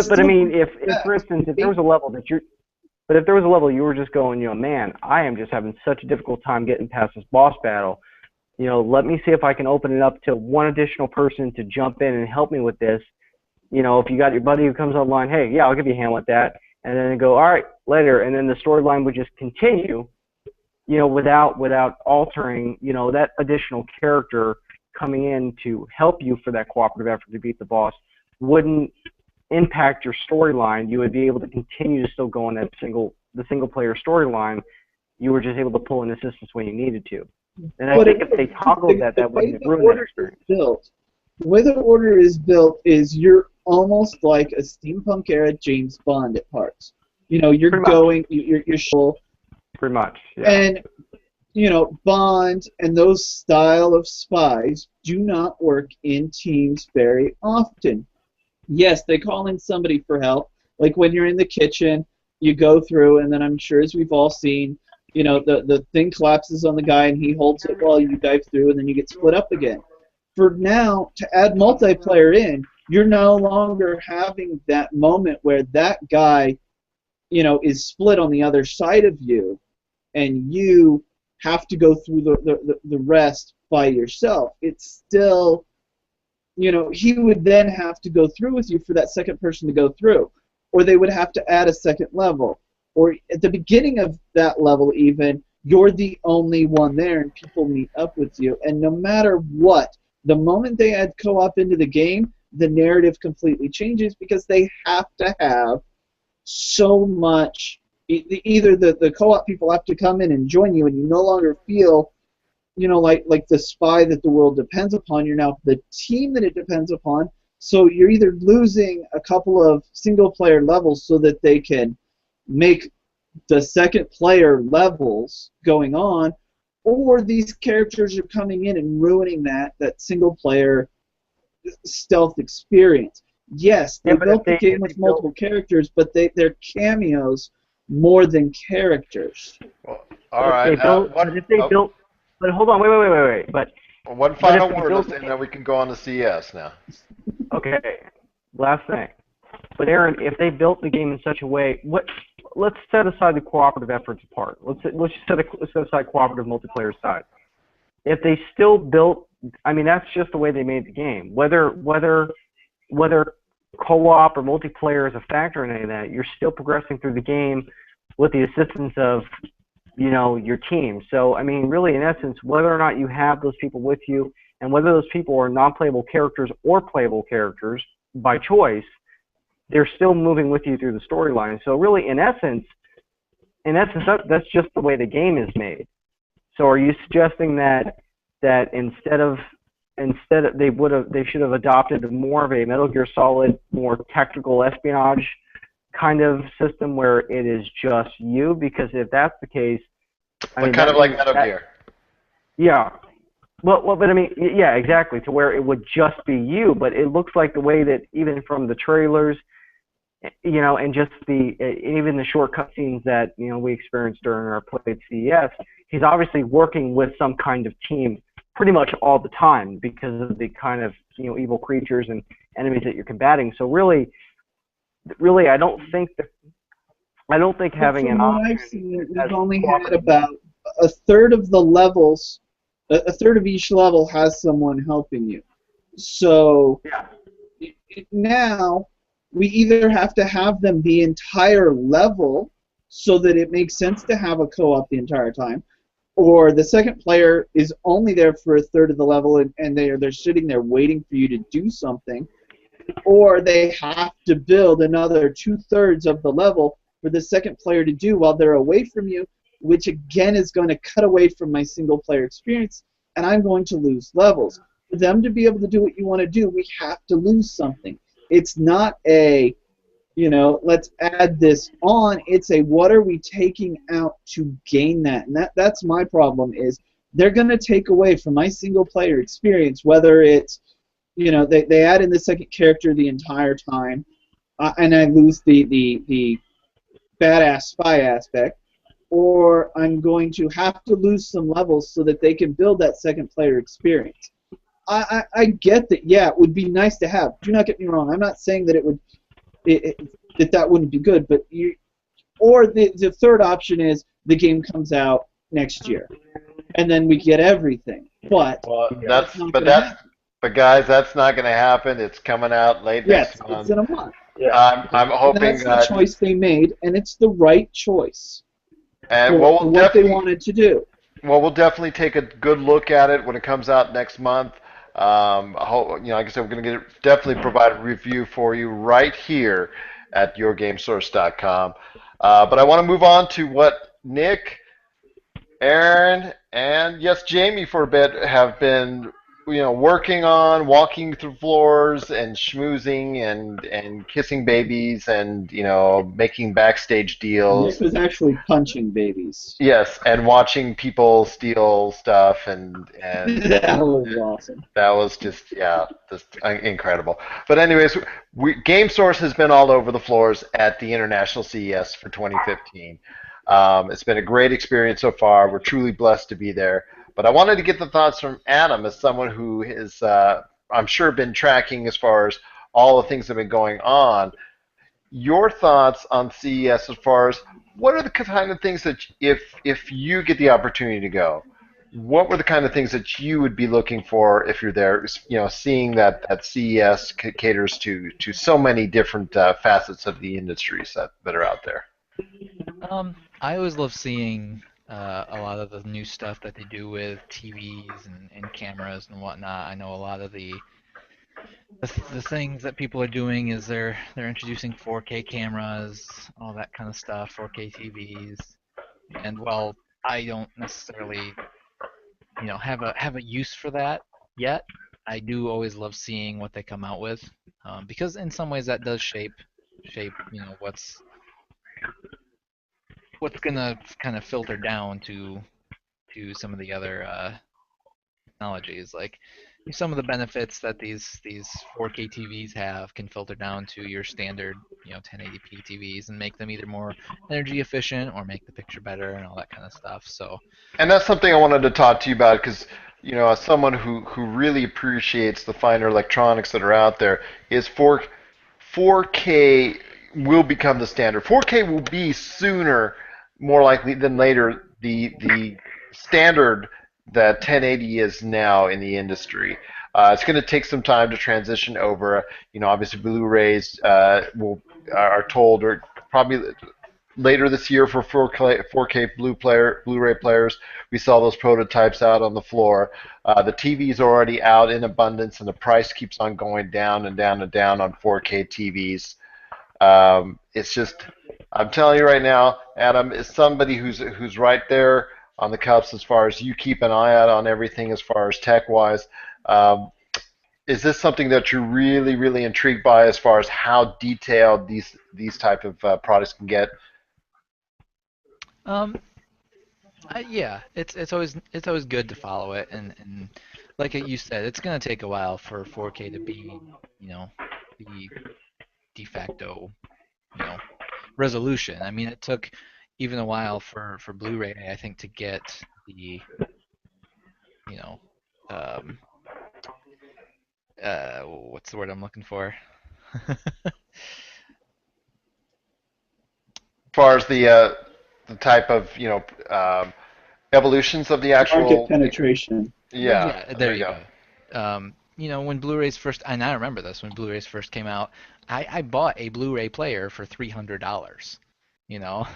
Speaker 12: But I mean, if for instance, if there was a level that if there was a level you were just going, man, I am just having such a difficult time getting past this boss battle. Let me see if I can open it up to one additional person to jump in and help me with this. If you got your buddy who comes online, hey, yeah, I'll give you a hand with that, and then go, all right, later, and then the storyline would just continue, without altering, that additional character coming in to help you for that cooperative effort to beat the boss wouldn't impact your storyline. You would be able to continue to still go on that single player storyline. You were just able to pull in assistance when you needed to. And I think if they toggled that wouldn't ruin that experience.
Speaker 13: The way the order is built is you're almost like a steampunk era James Bond at parts. You're going, you're
Speaker 12: pretty much, yeah.
Speaker 13: And Bond and those style of spies do not work in teams very often. Yes, they call in somebody for help. Like when you're in the kitchen, you go through, and then I'm sure, as we've all seen, the thing collapses on the guy, and he holds it while you dive through, and then you get split up again. For now, to add multiplayer in, you're no longer having that moment where that guy, is split on the other side of you, and you have to go through the rest by yourself. It's still, he would then have to go through with you for that second person to go through, or they would have to add a second level, or at the beginning of that level even, you're the only one there and people meet up with you, and no matter what, the moment they add co-op into the game, the narrative completely changes because they have to have so much. Either the co-op people have to come in and join you, and you no longer feel, like the spy that the world depends upon. You're now the team that it depends upon. So you're either losing a couple of single-player levels so that they can make the second-player levels going on, or these characters are coming in and ruining that single-player stealth experience. Yes, they built the game with multiple characters, but they're cameos more than characters.
Speaker 3: Well, all right.
Speaker 12: But hold on, wait. But
Speaker 3: one final word, and then we can go on to CS now.
Speaker 12: Okay, last thing. But Aaron, if they built the game in such a way, let's set aside the cooperative efforts apart. Let's just set aside cooperative multiplayer side. If they still built, that's just the way they made the game. Whether co-op or multiplayer is a factor in any of that, you're still progressing through the game with the assistance of, your team. So, really, in essence, whether or not you have those people with you, and whether those people are non-playable characters or playable characters by choice, they're still moving with you through the storyline. So, really, in essence, that's just the way the game is made. So, are you suggesting that instead of they should have adopted more of a Metal Gear Solid, more tactical espionage kind of system where it is just you? Because if that's the case,
Speaker 3: kind of like Metal Gear.
Speaker 12: Yeah. Well, but yeah, exactly, to where it would just be you. But it looks like the way that even from the trailers, and just even the short cutscenes that we experienced during our play at CES, he's obviously working with some kind of team pretty much all the time because of the kind of evil creatures and enemies that you're combating. So really, I don't think having an
Speaker 13: option. I've seen, we've only had about a third of the levels a third of each level has someone helping you. So now we either have to have them the entire level so that it makes sense to have a co-op the entire time, or the second player is only there for a third of the level and they're sitting there waiting for you to do something, or they have to build another 2/3 of the level for the second player to do while they're away from you, which again is going to cut away from my single player experience, and I'm going to lose levels. For them to be able to do what you want to do, we have to lose something. It's not a, let's add this on. It's a, what are we taking out to gain that? And that's my problem is they're going to take away from my single player experience, whether it's, they add in the second character the entire time, and I lose the badass spy aspect, or I'm going to have to lose some levels so that they can build that second player experience. I get that, yeah, it would be nice to have. Do not get me wrong. I'm not saying that that wouldn't be good, but or the third option is the game comes out next year, and then we get everything. But
Speaker 3: guys, that's not going to happen. It's coming out late next month.
Speaker 13: It's in a month.
Speaker 3: Yeah. I'm hoping
Speaker 13: that's the choice they made, and it's the right choice.
Speaker 3: And
Speaker 13: for what they wanted to do.
Speaker 3: Well, we'll definitely take a good look at it when it comes out next month. Like I said, we're going to definitely provide a review for you right here at yourgamesource.com. But I want to move on to what Nick, Aaron, and yes, Jamie for a bit have been working on, walking through floors and schmoozing and kissing babies and making backstage deals.
Speaker 13: Nick was actually punching babies.
Speaker 3: Yes, and watching people steal stuff and
Speaker 13: that was awesome.
Speaker 3: That was just incredible. But anyways, Game Source has been all over the floors at the International CES for 2015. It's been a great experience so far. We're truly blessed to be there. But I wanted to get the thoughts from Adam as someone who has, I'm sure, been tracking as far as all the things that have been going on. Your thoughts on CES as far as what are the kind of things that if you get the opportunity to go, what were the kind of things that you would be looking for if you're there, seeing that CES caters to so many different facets of the industries that are out there?
Speaker 14: I always love seeing a lot of the new stuff that they do with TVs and cameras and whatnot. I know a lot of the things that people are doing is they're introducing 4K cameras, all that kind of stuff, 4K TVs, and while I don't necessarily have a use for that yet, I do always love seeing what they come out with, because in some ways that does shape what's gonna kind of filter down to some of the other technologies. Like some of the benefits that these 4K TVs have can filter down to your standard 1080p TVs and make them either more energy efficient or make the picture better and all that kind of stuff. So,
Speaker 3: and that's something I wanted to talk to you about because as someone who really appreciates the finer electronics that are out there, is 4K will become the standard. 4K will be sooner, more likely than later, the standard that 1080 is now in the industry. It's going to take some time to transition over. Obviously Blu-rays are told or probably later this year for 4K Blu-ray players. We saw those prototypes out on the floor. The TVs are already out in abundance, and the price keeps on going down and down and down on 4K TVs. It's just, I'm telling you right now, Adam is somebody who's right there on the cups as far as you keep an eye out on everything as far as tech-wise. Is this something that you're really, really intrigued by as far as how detailed these type of products can get?
Speaker 14: Yeah, it's always good to follow it, and like you said, it's gonna take a while for 4K to be the de facto resolution. I mean, it took even a while for Blu-ray, I think, to get the what's the word I'm looking for?
Speaker 3: As far as the type of evolutions of the actual
Speaker 13: market penetration.
Speaker 3: Yeah,
Speaker 14: There you go. When Blu-rays first, and I remember this when Blu-rays first came out, I bought a Blu-ray player for $300. You know,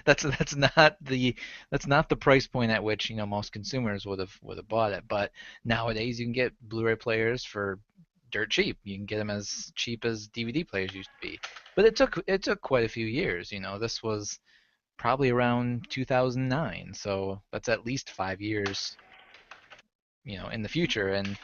Speaker 14: that's not the price point at which most consumers would have bought it. But nowadays you can get Blu-ray players for dirt cheap. You can get them as cheap as DVD players used to be. But it took quite a few years. This was probably around 2009, so that's at least 5 years in the future, and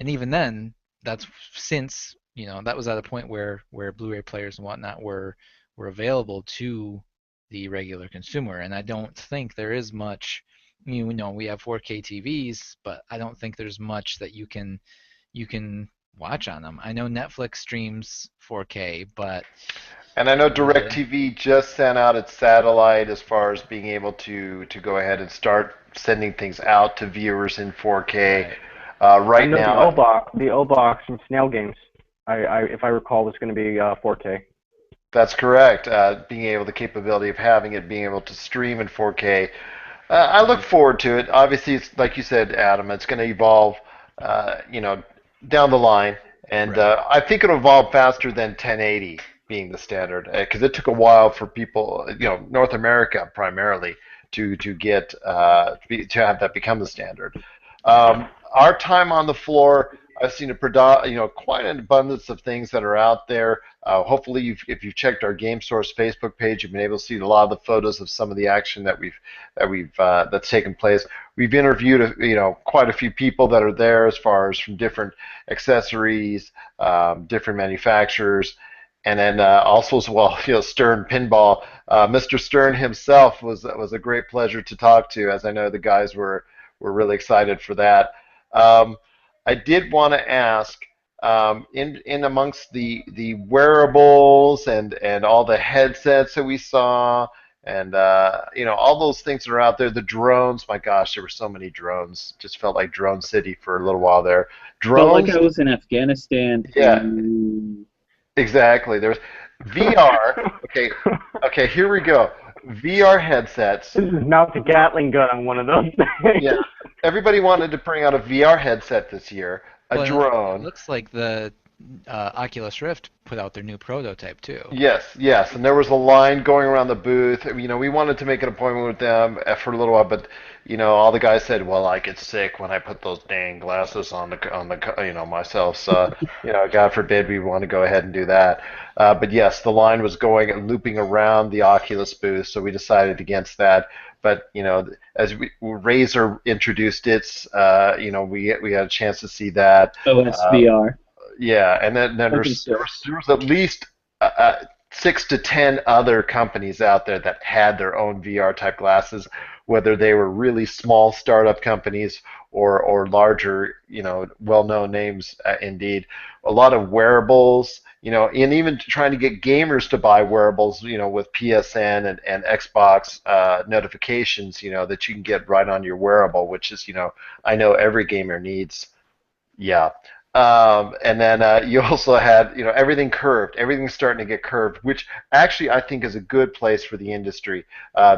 Speaker 14: even then, that's since that was at a point where Blu-ray players and whatnot were available to the regular consumer, and I don't think there is much. We have 4K TVs, but I don't think there's much that you can watch on them. I know Netflix streams 4K, but
Speaker 3: And I know
Speaker 14: really,
Speaker 3: DirecTV just sent out its satellite as far as being able to go ahead and start sending things out to viewers in 4K.
Speaker 12: I
Speaker 3: Right
Speaker 12: know
Speaker 3: now,
Speaker 12: the O box from Snail Games. If I recall, was going to be 4K.
Speaker 3: that's correct. Being able, the capability of having it, being able to stream in 4K. I look forward to it. Obviously, it's like you said, Adam. It's going to evolve, down the line, and I think it'll evolve faster than 1080 being the standard, because it took a while for people, North America primarily, to get to have that become the standard. Our time on the floor, I've seen quite an abundance of things that are out there. Hopefully, if you've checked our Game Source Facebook page, you've been able to see a lot of the photos of some of the action that's taken place. We've interviewed quite a few people that are there, as far as from different accessories, different manufacturers. And then also as well, Stern Pinball. Mr. Stern himself was a great pleasure to talk to, as I know the guys were really excited for that. I did want to ask, in amongst the wearables and all the headsets that we saw, and all those things that are out there, the drones. My gosh, there were so many drones. Just felt like Drone City for a little while there.
Speaker 13: Felt like
Speaker 3: Drones.
Speaker 13: I was in Afghanistan.
Speaker 3: Yeah. Exactly. There's VR. Okay, here we go. VR headsets.
Speaker 12: This is mount a Gatling gun on one of those things.
Speaker 3: Yeah. Everybody wanted to bring out a VR headset this year, a
Speaker 14: Well,
Speaker 3: drone.
Speaker 14: it looks like the Oculus Rift put out their new prototype too.
Speaker 3: Yes, and there was a line going around the booth. We wanted to make an appointment with them for a little while, but all the guys said, "Well, I get sick when I put those dang glasses on the myself." So, God forbid we want to go ahead and do that. But yes, the line was going and looping around the Oculus booth, so we decided against that. But as Razer introduced its, we had a chance to see that.
Speaker 13: OSVR.
Speaker 3: Yeah, and then there was at least 6 to 10 other companies out there that had their own VR type glasses, whether they were really small startup companies or larger, well-known names. Indeed, a lot of wearables, and even trying to get gamers to buy wearables, with PSN and Xbox notifications, that you can get right on your wearable, which is, I know every gamer needs. Yeah. And then you also had, everything curved. Everything's starting to get curved, which actually I think is a good place for the industry,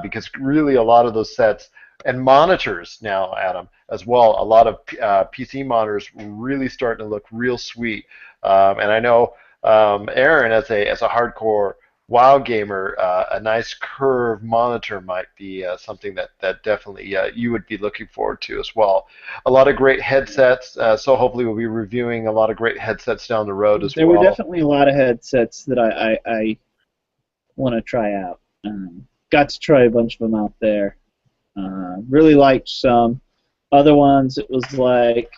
Speaker 3: because really a lot of those sets and monitors now, Adam, as well, a lot of PC monitors really starting to look real sweet. And I know Aaron, as a hardcore WoW gamer, a nice curved monitor might be something that definitely you would be looking forward to as well. A lot of great headsets, so hopefully we'll be reviewing a lot of great headsets down the road as well.
Speaker 13: There were definitely a lot of headsets that I want to try out. Got to try a bunch of them out there. Really liked some. Other ones, it was like,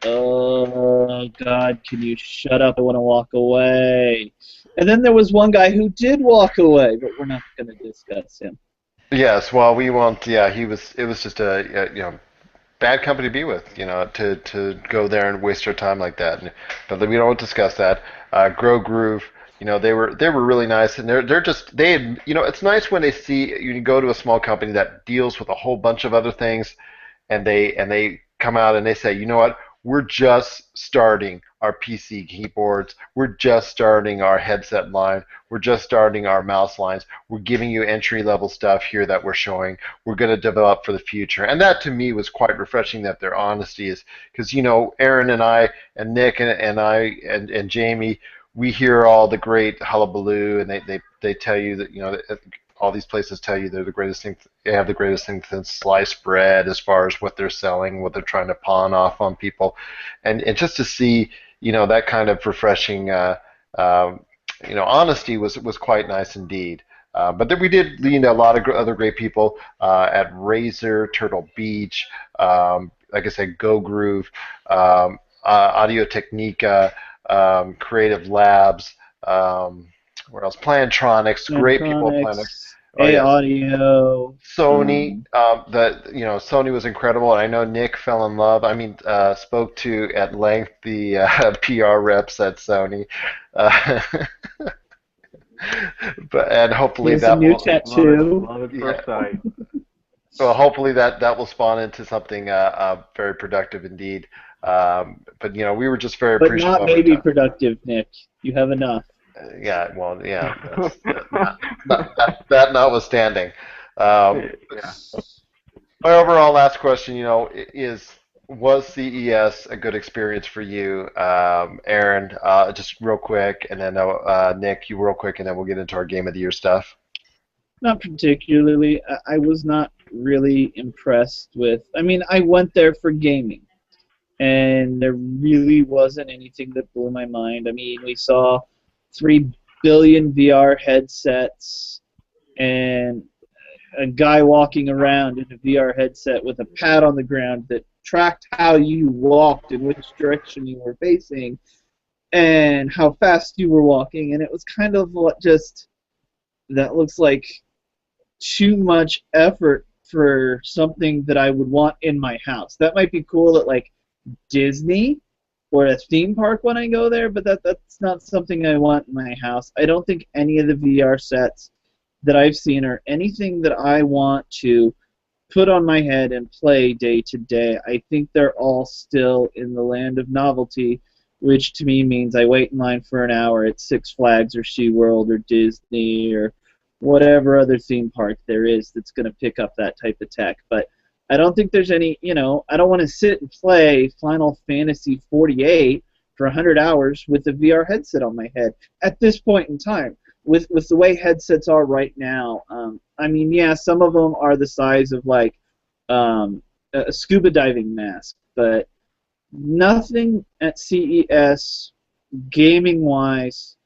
Speaker 13: oh, God, can you shut up? I want to walk away. And then there was one guy who did walk away, but we're not going to discuss him.
Speaker 3: Yes, well, we won't. Yeah, it was just a bad company to be with, to go there and waste our time like that. But we don't discuss that. Grow Groove, they were really nice, and they had, it's nice when they see you go to a small company that deals with a whole bunch of other things, and they come out and they say, you know what, we're just starting our PC keyboards. We're just starting our headset line. We're just starting our mouse lines. We're giving you entry-level stuff here that we're showing. We're going to develop for the future. And that to me was quite refreshing, that their honesty is, because, Aaron and I and Nick and I and Jamie, we hear all the great hullabaloo, and they tell you that, all these places tell you they're the greatest thing. They have the greatest thing since sliced bread as far as what they're selling, what they're trying to pawn off on people, and just to see, that kind of refreshing, honesty was quite nice indeed. But then we did, a lot of other great people at Razor, Turtle Beach, like I said, Go Groove, Audio Technica, Creative Labs. Where else? Plantronics, great people at Plantronics.
Speaker 13: A Audio.
Speaker 3: Sony, Sony was incredible, and I know Nick fell in love. I mean, spoke to at length the PR reps at Sony, and hopefully that
Speaker 13: a new
Speaker 3: will,
Speaker 13: tattoo.
Speaker 12: Love it first sight.
Speaker 3: Well, hopefully that will spawn into something very productive indeed. But we were just very appreciative.
Speaker 13: But not maybe productive, Nick. You have enough.
Speaker 3: Yeah, well, yeah. That notwithstanding, my overall last question, was CES a good experience for you, Aaron? Just real quick, and then Nick, you real quick, and then we'll get into our Game of the Year stuff.
Speaker 13: Not particularly. I was not really impressed with. I mean, I went there for gaming, and there really wasn't anything that blew my mind. I mean, we saw 3 billion VR headsets and a guy walking around in a VR headset with a pad on the ground that tracked how you walked and which direction you were facing and how fast you were walking, and it was kind of that looks like too much effort for something that I would want in my house. That might be cool at like Disney or a theme park when I go there, but that's not something I want in my house. I don't think any of the VR sets that I've seen are anything that I want to put on my head and play day to day. I think they're all still in the land of novelty, which to me means I wait in line for an hour at Six Flags or SeaWorld or Disney or whatever other theme park there is that's going to pick up that type of tech. But I don't think there's any, I don't want to sit and play Final Fantasy 48 for 100 hours with a VR headset on my head at this point in time. With the way headsets are right now, I mean, yeah, some of them are the size of like a scuba diving mask, but nothing at CES gaming-wise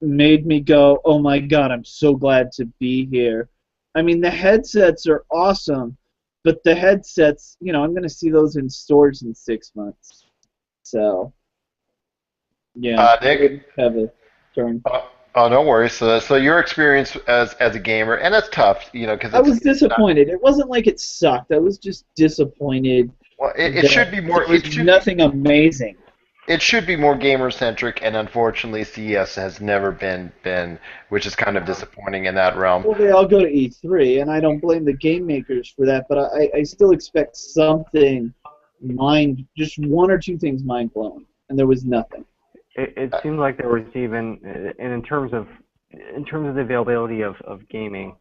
Speaker 13: made me go, oh my god, I'm so glad to be here. I mean, the headsets are awesome, but the headsets, I'm going to see those in stores in 6 months. So, yeah,
Speaker 3: Nick?
Speaker 13: Have a turn.
Speaker 3: Oh, no worries. So your experience as a gamer, and that's tough, because
Speaker 13: I was disappointed. It wasn't like it sucked. I was just disappointed.
Speaker 3: Well, it should be more.
Speaker 13: It was nothing amazing.
Speaker 3: It should be more gamer-centric, and unfortunately CES has never been, which is kind of disappointing in that realm.
Speaker 13: Well, they all go to E3, and I don't blame the game makers for that, but I still expect something just one or two things mind-blowing, and there was nothing.
Speaker 12: It seemed like there was even, and in terms of the availability of gaming,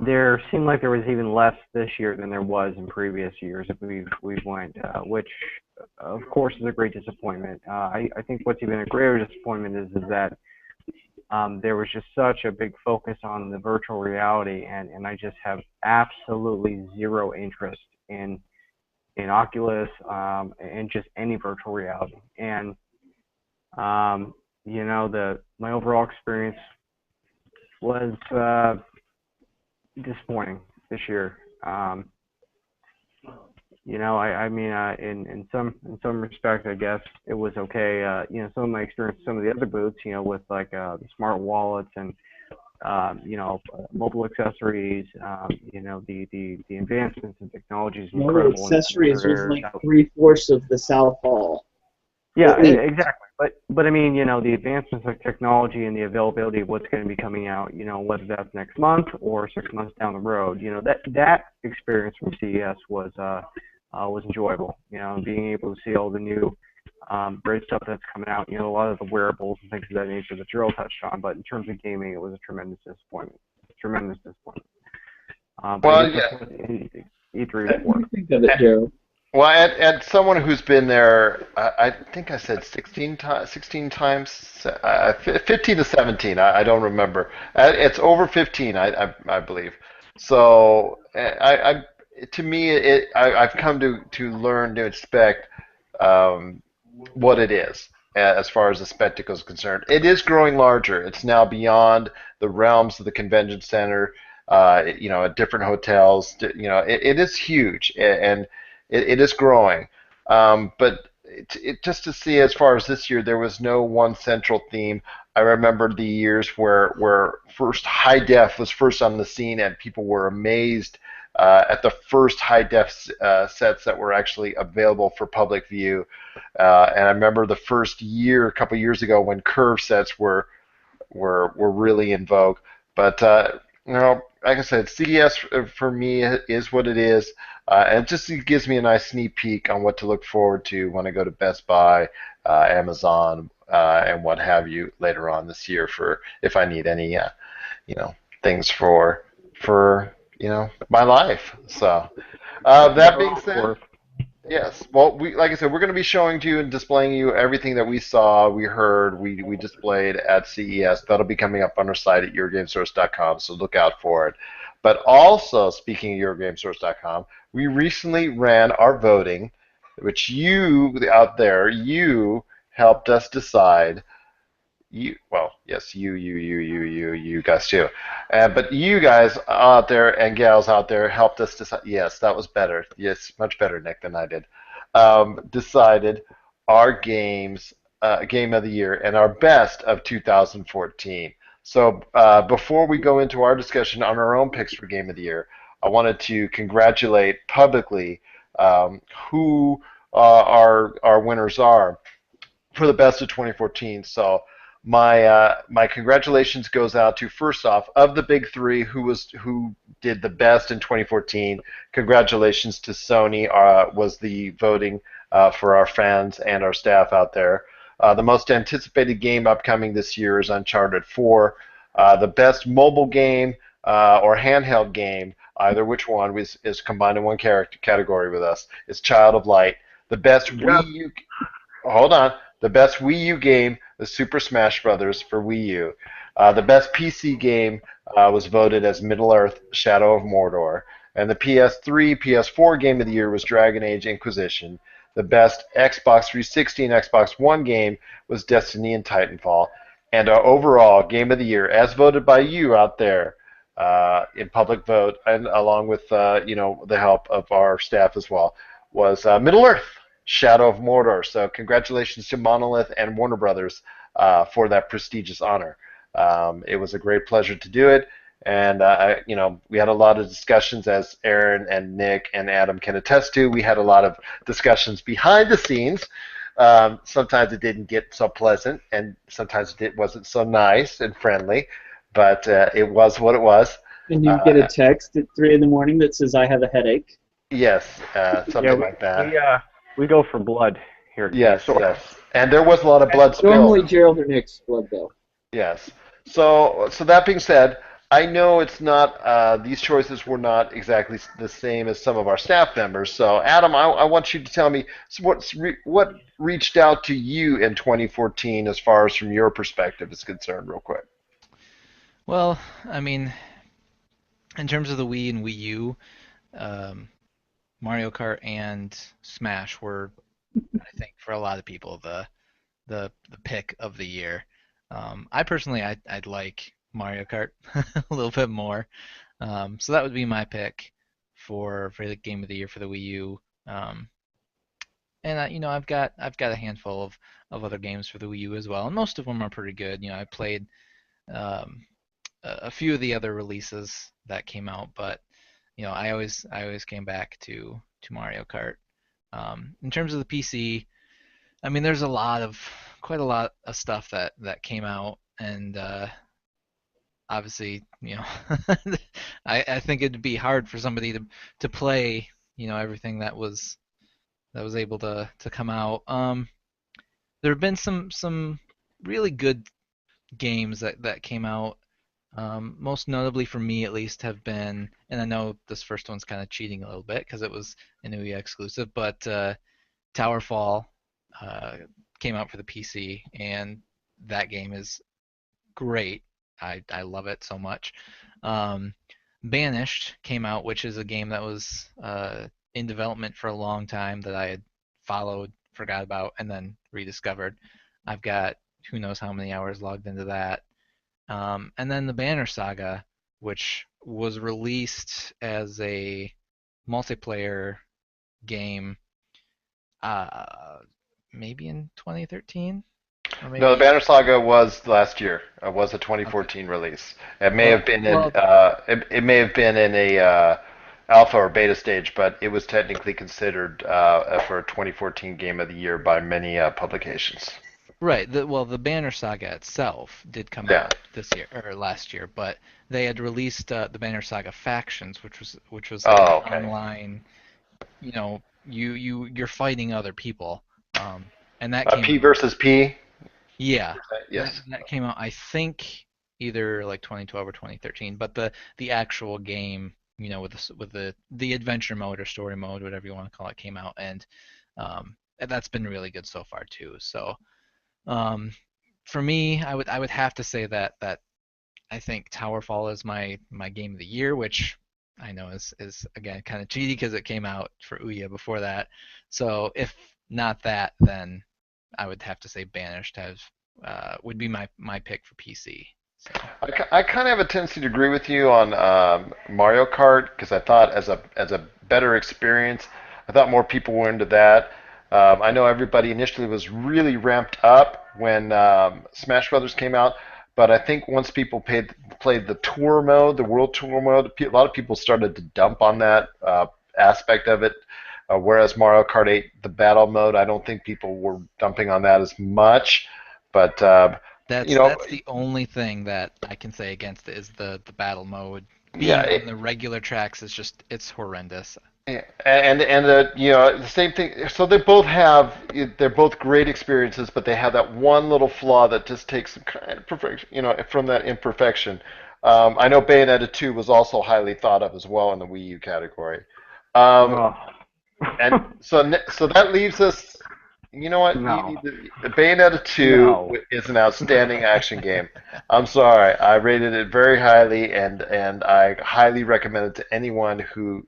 Speaker 12: there seemed like there was even less this year than there was in previous years if we went, which of course is a great disappointment. I think what's even a greater disappointment is that there was just such a big focus on the virtual reality, and I just have absolutely zero interest in Oculus and just any virtual reality. And my overall experience was disappointing this year. In some respect, I guess it was okay. Some of my experience, some of the other booths, with like the smart wallets and mobile accessories, the advancements in technologies.
Speaker 13: Mobile accessories was like 3/4 of the South Hall.
Speaker 12: Yeah, exactly. But I mean, the advancements of technology and the availability of what's going to be coming out, whether that's next month or 6 months down the road, that experience from CES was was enjoyable. Being able to see all the new great stuff that's coming out. A lot of the wearables and things of that nature that Gerald touched on. But in terms of gaming, it was a tremendous disappointment. Tremendous disappointment. But
Speaker 3: Well,
Speaker 12: I guess
Speaker 3: yeah.
Speaker 12: that's what E3
Speaker 13: What
Speaker 12: is
Speaker 13: do
Speaker 12: for.
Speaker 13: you think of it, Gerald?
Speaker 3: Well, and someone who's been there, I think I said 16 times, 15 to 17. I don't remember. It's over 15, I believe. So to me, I've come to learn to expect um, what it is as far as the spectacle is concerned. It is growing larger. It's now beyond the realms of the convention center. At different hotels. It is huge, and it is growing. But just to see as far as this year, there was no one central theme. I remember the years where first high def was first on the scene, and people were amazed at the first high def sets that were actually available for public view. And I remember the first year, a couple years ago, when curve sets were really in vogue. But like I said, CES for me is what it is, and it gives me a nice sneak peek on what to look forward to when I go to Best Buy, Amazon, and what have you later on this year for if I need any things for my life. So that being said. Yes. Well, like I said, we're going to be showing to you and displaying you everything that we saw, we heard, we displayed at CES. That'll be coming up on our site at YourGameSource.com, so look out for it. But also, speaking of YourGameSource.com, we recently ran our voting, which you out there, you helped us decide. Yes, you guys too. But you guys out there and gals out there helped us decide. Yes, that was better. Yes, much better, Nick, than I did. Decided our game of the year and our best of 2014. So before we go into our discussion on our own picks for game of the year, I wanted to congratulate publicly who our winners are for the best of 2014. So my congratulations goes out to, first off, of the big three, who did the best in 2014. Congratulations to Sony. Was the voting for our fans and our staff out there. The most anticipated game upcoming this year is Uncharted 4. The best mobile game or handheld game, either which one, is combined in one category with us, is Child of Light. The best Wii U. Hold on. The best Wii U game is Super Smash Bros. For Wii U. The best PC game was voted as Middle-earth: Shadow of Mordor. And the PS3, PS4 game of the year was Dragon Age Inquisition. The best Xbox 360 and Xbox One game was Destiny and Titanfall. And our overall game of the year, as voted by you out there in public vote, and along with the help of our staff as well, was Middle-earth: Shadow of Mordor. So congratulations to Monolith and Warner Brothers for that prestigious honor. It was a great pleasure to do it, and we had a lot of discussions, as Aaron and Nick and Adam can attest to. We had a lot of discussions behind the scenes. Sometimes it didn't get so pleasant, and sometimes it wasn't so nice and friendly, but it was what it was.
Speaker 13: And you get a text at 3 in the morning that says, "I have a headache."
Speaker 3: Yes, something like that.
Speaker 12: We go for blood here.
Speaker 3: Yes, yes. And there was a lot of blood spilled.
Speaker 13: Normally Gerald or Nick's blood, though.
Speaker 3: Yes. So that being said, I know it's not, these choices were not exactly the same as some of our staff members. So, Adam, I want you to tell me what reached out to you in 2014 as far as from your perspective is concerned, real quick.
Speaker 14: Well, I mean, in terms of the Wii and Wii U, Mario Kart and Smash were, I think, for a lot of people, the pick of the year. I personally, I'd like Mario Kart a little bit more, so that would be my pick for the game of the year for the Wii U. And I've got a handful of other games for the Wii U as well, and most of them are pretty good. I played a few of the other releases that came out, but I always came back to Mario Kart. In terms of the PC, I mean, there's quite a lot of stuff that came out, and obviously, I think it'd be hard for somebody to play, everything that was able to come out. There have been some really good games that came out. Most notably for me, at least, have been, and I know this first one's kind of cheating a little bit because it was an OE exclusive, but Towerfall uh, came out for the PC, and that game is great. I love it so much. Um, Banished came out, which is a game that was in development for a long time that I had followed, forgot about, and then rediscovered. I've got who knows how many hours logged into that. And then the Banner Saga, which was released as a multiplayer game, maybe in 2013, or maybe.
Speaker 3: No, the Banner Saga was last year. It was a 2014 release. It may have been in it may have been in a alpha or beta stage, but it was technically considered for a 2014 Game of the Year by many publications.
Speaker 14: Right. The Banner Saga itself did come out this year or last year, but they had released the Banner Saga Factions, which was like an online, you're fighting other people, and that came
Speaker 3: P
Speaker 14: out.
Speaker 3: versus P.
Speaker 14: Yeah.
Speaker 3: Yes.
Speaker 14: That came out, I think, either like 2012 or 2013, but the actual game, with the adventure mode or story mode, whatever you want to call it, came out, and that's been really good so far too. So. For me, I would have to say that I think Towerfall is my game of the year, which I know is again kind of cheaty because it came out for Ouya before that. So if not that, then I would have to say Banished would be my pick for PC. So.
Speaker 3: I kind of have a tendency to agree with you on Mario Kart because I thought as a better experience, I thought more people were into that. I know everybody initially was really ramped up when Smash Brothers came out, but I think once people played the tour mode, the World Tour mode, a lot of people started to dump on that aspect of it. Whereas Mario Kart 8, the battle mode, I don't think people were dumping on that as much. But
Speaker 14: that's the only thing that I can say against it is the battle mode. Being on the regular tracks is just it's horrendous.
Speaker 3: Yeah, and the same thing. So they're both great experiences, but they have that one little flaw that just takes some kind of perfection, from that imperfection. I know Bayonetta 2 was also highly thought of as well in the Wii U category. And so that leaves us. You know what?
Speaker 12: No.
Speaker 3: Bayonetta 2 is an outstanding action game. I'm sorry. I rated it very highly, and I highly recommend it to anyone who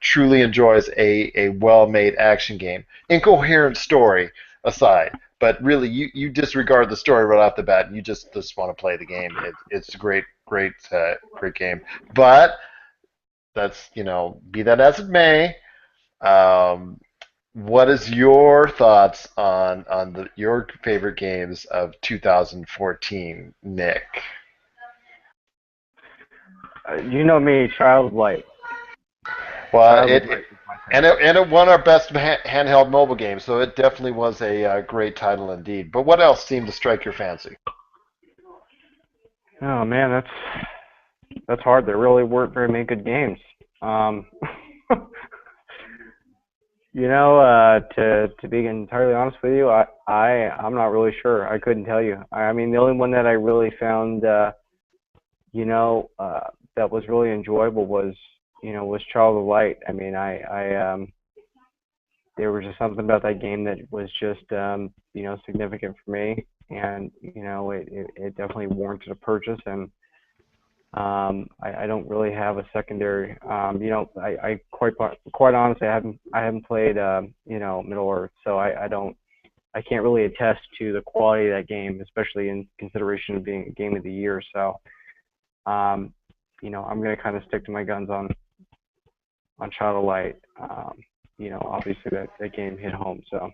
Speaker 3: truly enjoys a well-made action game. Incoherent story aside, but really, you disregard the story right off the bat, and you just want to play the game. It's a great game. But that's, be that as it may. What is your thoughts on your favorite games of 2014, Nick?
Speaker 12: You know me, Child of Light.
Speaker 3: Well, it won our best handheld mobile game, so it definitely was a great title indeed. But what else seemed to strike your fancy?
Speaker 12: Oh man, that's hard. There really weren't very many good games. To be entirely honest with you, I'm not really sure. I couldn't tell you. I mean, the only one that I really found, that was really enjoyable was Child of Light. I mean, there was just something about that game that was just, significant for me, and it definitely warranted a purchase. And I don't really have a secondary. I quite honestly, I haven't played Middle Earth, so I can't really attest to the quality of that game, especially in consideration of being a game of the year. So, I'm gonna kind of stick to my guns on Child of Light. Obviously that game hit home. So.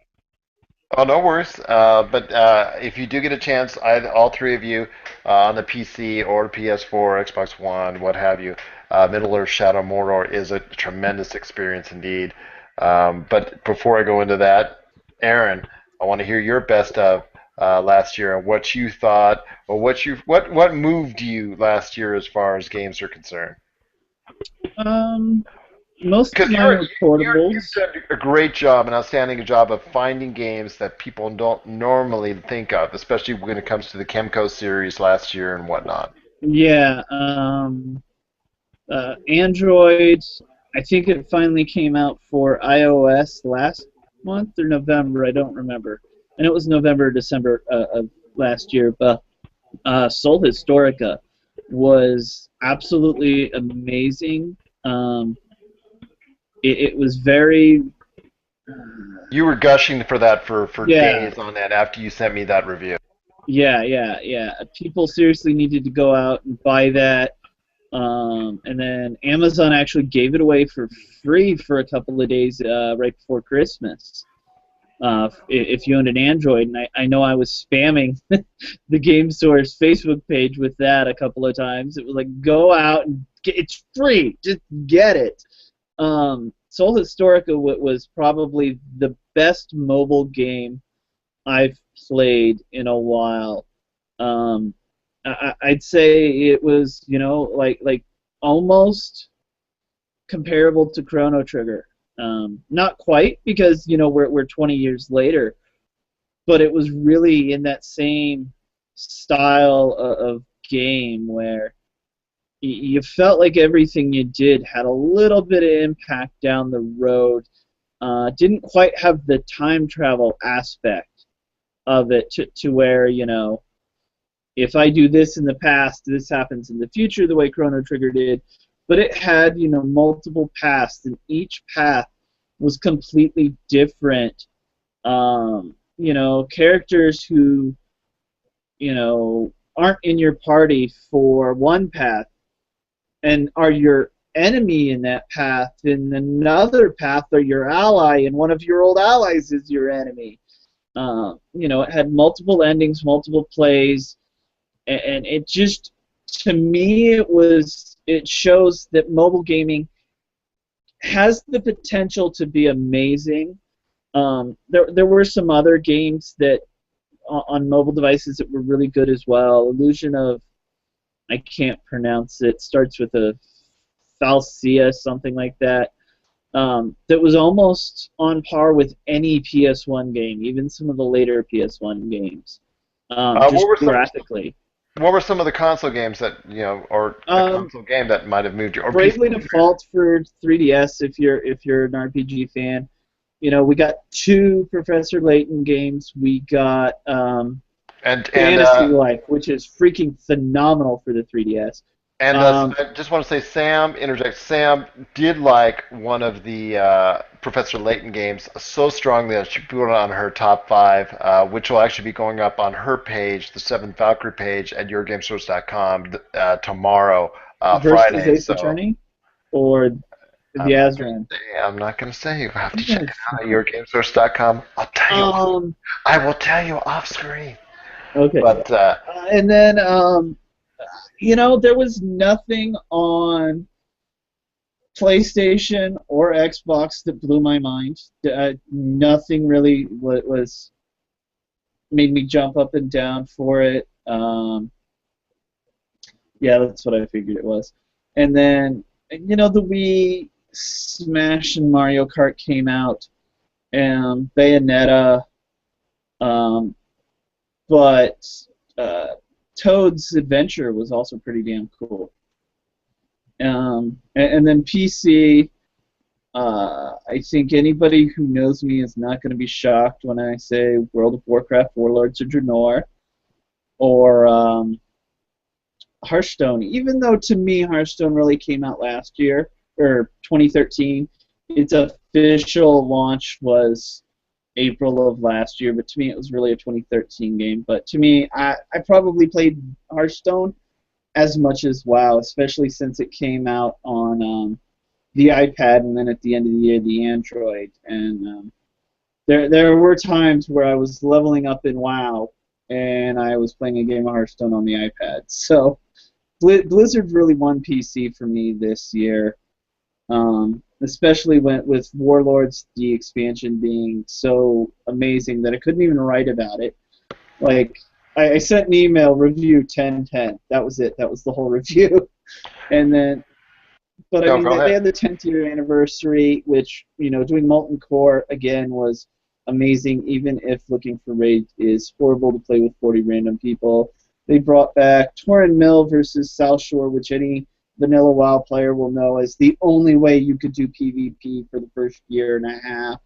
Speaker 3: Oh, no worries. But if you do get a chance, all three of you on the PC or the PS4, Xbox One, what have you, Middle Earth Shadow Mordor is a tremendous experience indeed. But before I go into that, Aaron, I want to hear your best of last year and what you thought, or what moved you last year as far as games are concerned.
Speaker 13: most of
Speaker 3: Because
Speaker 13: mine were portables.
Speaker 3: you've done a great job, an outstanding job of finding games that people don't normally think of, especially when it comes to the Chemco series last year and whatnot.
Speaker 13: Yeah, Android. I think it finally came out for iOS last month or November. I don't remember, and it was November or December of last year. But Sol Historica was absolutely amazing. It was very.
Speaker 3: You were gushing for that for
Speaker 13: Yeah.
Speaker 3: days on end after you sent me that review.
Speaker 13: Yeah. People seriously needed to go out and buy that. And then Amazon actually gave it away for free for a couple of days right before Christmas. If you owned an Android, and I know I was spamming the Game Source Facebook page with that a couple of times. It was like, go out and it's free, just get it. Sol Historica was probably the best mobile game I've played in a while. I'd say it was, like almost comparable to Chrono Trigger. Not quite, because we're 20 years later, but it was really in that same style of game where you felt like everything you did had a little bit of impact down the road. Didn't quite have the time travel aspect of it to where, if I do this in the past, this happens in the future, the way Chrono Trigger did. But it had, multiple paths, and each path was completely different. Characters who, aren't in your party for one path and are your enemy in that path, in another path are your ally, and one of your old allies is your enemy. It had multiple endings, multiple plays, and it just, to me, it shows that mobile gaming has the potential to be amazing. There were some other games that on mobile devices that were really good as well. Illusion of, I can't pronounce it, starts with a Falsia, something like that. That was almost on par with any PS1 game, even some of the later PS1 games. Just graphically.
Speaker 3: What were some of the console games that, or a console game that might have moved you? Or
Speaker 13: Bravely Default for 3DS, if you're an RPG fan. We got 2 Professor Layton games. We got Fantasy Life, which is freaking phenomenal for the 3DS.
Speaker 3: And I just want to say, Sam did like one of the Professor Layton games so strongly that she put it on her top 5, which will actually be going up on her page, the 7th Valkyrie page at yourgamesource.com tomorrow, Friday.
Speaker 13: Ace Attorney? Or the Azran?
Speaker 3: I'm not going to say. You have to check it out at yourgamesource.com. I'll tell you. I will tell you off screen.
Speaker 13: Okay.
Speaker 3: But
Speaker 13: and then there was nothing on PlayStation or Xbox that blew my mind. Nothing really was made me jump up and down for it. Yeah, that's what I figured it was. And then, the Wii Smash and Mario Kart came out, and Bayonetta, but Toad's Adventure was also pretty damn cool. And then PC, I think anybody who knows me is not going to be shocked when I say World of Warcraft, Warlords of Draenor, or Hearthstone. Even though to me Hearthstone really came out last year, or 2013, its official launch was April of last year, but to me it was really a 2013 game. But to me, I probably played Hearthstone as much as WoW, especially since it came out on the iPad and then at the end of the year the Android. And there were times where I was leveling up in WoW and I was playing a game of Hearthstone on the iPad. So Blizzard really won PC for me this year. Especially with Warlords, the expansion being so amazing that I couldn't even write about it. Like, I sent an email, review 10/10. That was it. That was the whole review. And then But I
Speaker 3: No,
Speaker 13: mean,
Speaker 3: go
Speaker 13: they
Speaker 3: ahead.
Speaker 13: had the 10th year anniversary, which, doing Molten Core again was amazing, even if looking for raid is horrible to play with 40 random people. They brought back Torin Mill versus South Shore, which any vanilla WoW player will know as the only way you could do PvP for the first year and a half.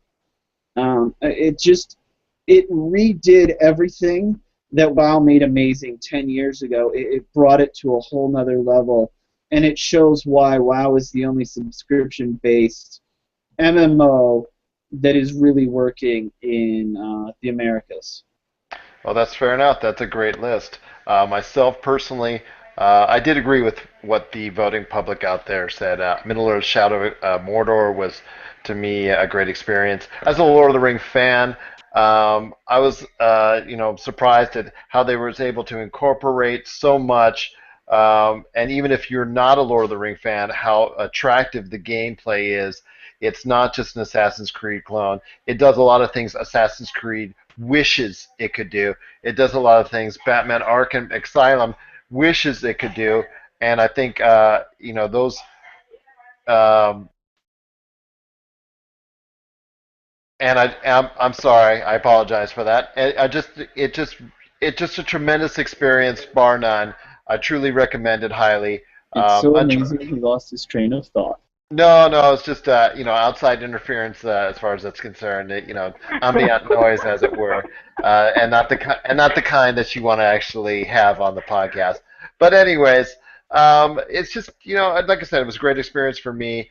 Speaker 13: It redid everything that WoW made amazing 10 years ago. It brought it to a whole nother level, and it shows why WoW is the only subscription-based MMO that is really working in the Americas.
Speaker 3: Well, that's fair enough. That's a great list. Myself personally, I did agree with what the voting public out there said. Middle-earth Shadow Mordor was, to me, a great experience. As a Lord of the Ring fan, I was, surprised at how they were able to incorporate so much. And even if you're not a Lord of the Ring fan, how attractive the gameplay is. It's not just an Assassin's Creed clone. It does a lot of things Assassin's Creed wishes it could do. It does a lot of things Batman Arkham Asylum wishes it could do, and I think those. Um, and I'm sorry, I apologize for that. It's just a tremendous experience, bar none. I truly recommend it highly.
Speaker 13: It's so
Speaker 3: Uncharted.
Speaker 13: amazing he lost his train of thought.
Speaker 3: No, no, it's just outside interference as far as that's concerned. Ambient noise, as it were, and not the kind that you want to actually have on the podcast. But anyways, it's just like I said, it was a great experience for me.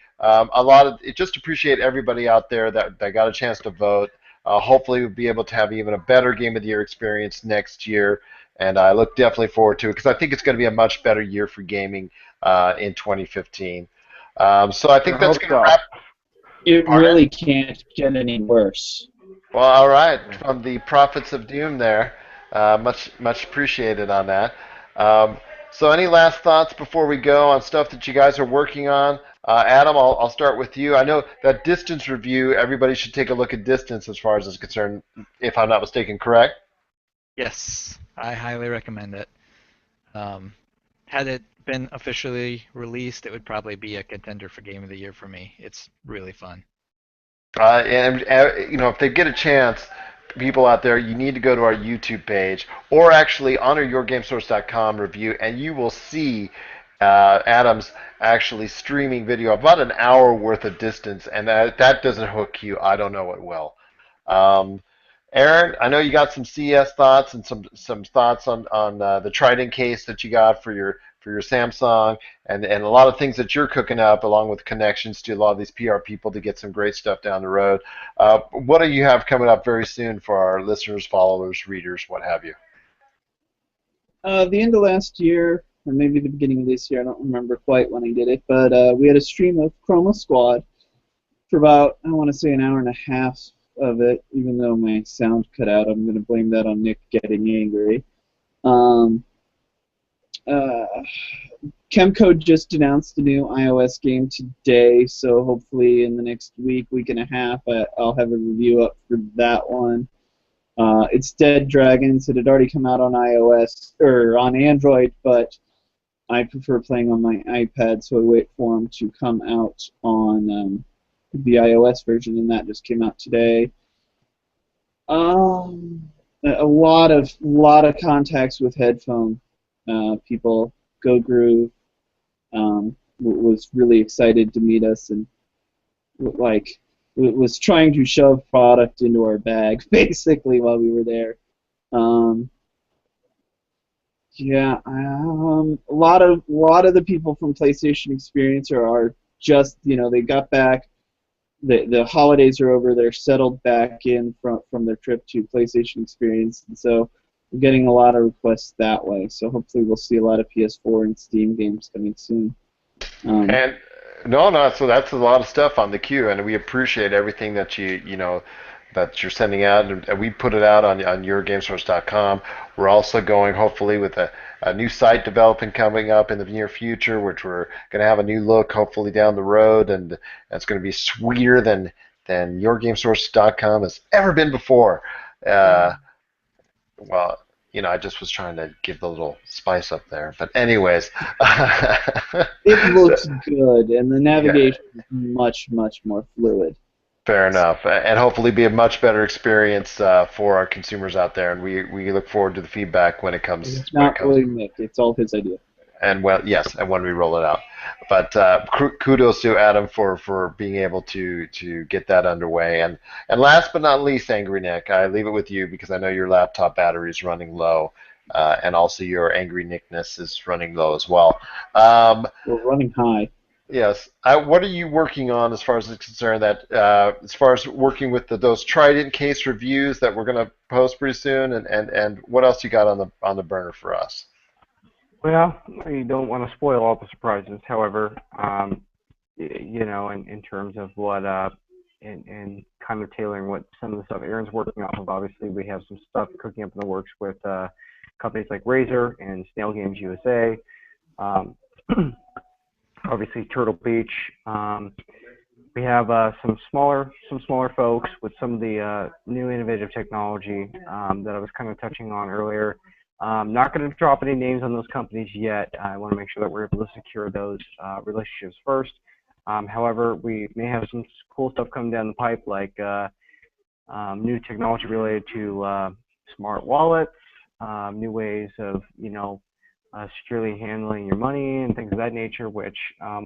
Speaker 3: Just appreciate everybody out there that got a chance to vote. Hopefully, we'll be able to have even a better Game of the Year experience next year, and I look definitely forward to it because I think it's going to be a much better year for gaming in 2015. So I
Speaker 12: I
Speaker 3: think that's
Speaker 12: hope
Speaker 3: going to
Speaker 12: so.
Speaker 3: wrap.
Speaker 13: It
Speaker 3: Pardon?
Speaker 13: really can't get any worse.
Speaker 3: Well, all right. From the prophets of doom there, much appreciated on that. Um, so any last thoughts before we go on stuff that you guys are working on? Adam, I'll start with you. I know that distance review, everybody should take a look at distance as far as it's concerned, if I'm not mistaken, correct?
Speaker 14: Yes, I highly recommend it. Um, had it been officially released, it would probably be a contender for Game of the Year for me. It's really fun.
Speaker 3: If they get a chance, people out there, you need to go to our YouTube page or actually honoryourgamesource.com review, and you will see Adam's actually streaming video about an hour worth of distance, and that doesn't hook you. I don't know what will. Um, Aaron, I know you got some CS thoughts and some thoughts on the Trident case that you got for your Samsung, and a lot of things that you're cooking up, along with connections to a lot of these PR people to get some great stuff down the road. What do you have coming up very soon for our listeners, followers, readers, what have you?
Speaker 13: The end of last year, or maybe the beginning of this year, I don't remember quite when I did it, but we had a stream of Chroma Squad for about, I want to say, an hour and a half of it, even though my sound cut out. I'm going to blame that on Nick getting angry. Uh, Chemcode just announced a new iOS game today, so hopefully in the next week and a half, I'll have a review up for that one. It's Dead Dragons. It had already come out on iOS or on Android, but I prefer playing on my iPad, so I wait for them to come out on the iOS version, and that just came out today. A lot of contacts with headphone people. Go Groove was really excited to meet us and was trying to shove product into our bag basically while we were there. A lot of the people from PlayStation Experience are just they got back. The holidays are over. They're settled back in from their trip to PlayStation Experience, and so we're getting a lot of requests that way. So hopefully we'll see a lot of PS4 and Steam games coming soon.
Speaker 3: And no, so that's a lot of stuff on the queue, and we appreciate everything that that you're sending out, and we put it out on yourgamesource.com. We're also going, hopefully, with a new site developing coming up in the near future, which we're going to have a new look, hopefully, down the road, and it's going to be sweeter than yourgamesource.com has ever been before. Well, I just was trying to give the little spice up there. But anyways.
Speaker 13: It looks good, and the navigation is much, much more fluid.
Speaker 3: Fair enough, and hopefully be a much better experience for our consumers out there, and we look forward to the feedback when it comes.
Speaker 13: It's not really Nick; it's all his idea.
Speaker 3: And and when we roll it out. But kudos to Adam for being able to get that underway. And last but not least, Angry Nick, I leave it with you because I know your laptop battery is running low, and also your Angry Nickness is running low as well.
Speaker 13: We're running high.
Speaker 3: Yes. What are you working on as far as it's concerned? As far as working with those Trident case reviews that we're going to post pretty soon, and what else you got on the burner for us?
Speaker 12: Well, you don't want to spoil all the surprises. However, in terms of what and kind of tailoring what some of the stuff Aaron's working off of. Obviously, we have some stuff cooking up in the works with companies like Razer and Snail Games USA. Obviously, Turtle Beach. We have some smaller folks with some of the new innovative technology that I was kind of touching on earlier. Not going to drop any names on those companies yet. I want to make sure that we're able to secure those relationships first. However, we may have some cool stuff coming down the pipe, like new technology related to smart wallets, new ways of securely handling your money and things of that nature, which,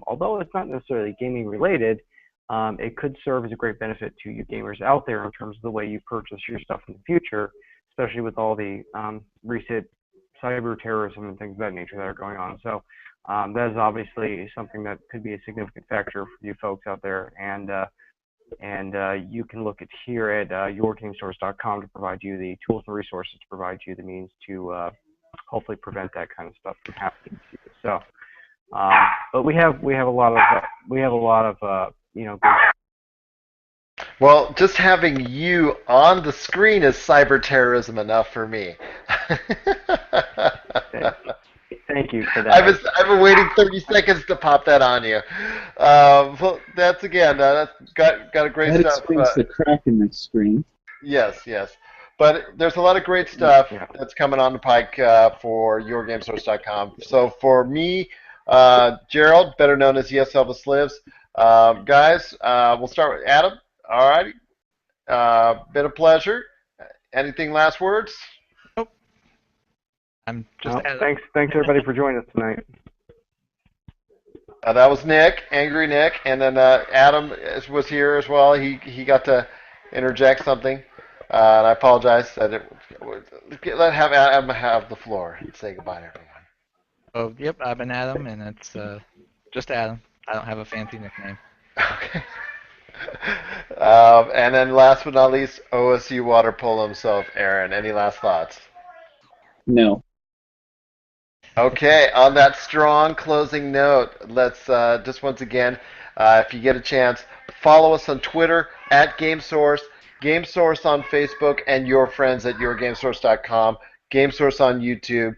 Speaker 12: although it's not necessarily gaming related, it could serve as a great benefit to you gamers out there in terms of the way you purchase your stuff in the future, especially with all the recent cyber terrorism and things of that nature that are going on. So that is obviously something that could be a significant factor for you folks out there. And you can look at here at yourgamesource.com to provide you the tools and resources to provide you the means to hopefully prevent that kind of stuff from happening to you. So, but we have a lot of
Speaker 3: Well, just having you on the screen is cyber terrorism enough for me.
Speaker 12: Thank you for that.
Speaker 3: I've been waiting 30 seconds to pop that on you. Well, that's got a great
Speaker 13: that
Speaker 3: stuff.
Speaker 13: That explains the crack in the screen.
Speaker 3: Yes. But there's a lot of great stuff that's coming on the pike for yourgamesource.com. So for me, Gerald, better known as Yes Elvis Lives, guys, we'll start with Adam. All righty. Been a pleasure. Anything last words?
Speaker 14: Nope. I'm just
Speaker 12: thanks everybody for joining us tonight.
Speaker 3: That was Nick, Angry Nick, and then Adam was here as well. He got to interject something. And I apologize. Let Adam have the floor and say goodbye to everyone.
Speaker 14: Oh, yep, I've been Adam, and it's just Adam. I don't have a fancy nickname.
Speaker 3: Okay. And then last but not least, OSU water polo himself, Aaron. Any last thoughts?
Speaker 13: No.
Speaker 3: Okay, on that strong closing note, let's just once again, if you get a chance, follow us on Twitter at GameSource. GameSource on Facebook, and your friends at yourgamesource.com. GameSource on YouTube.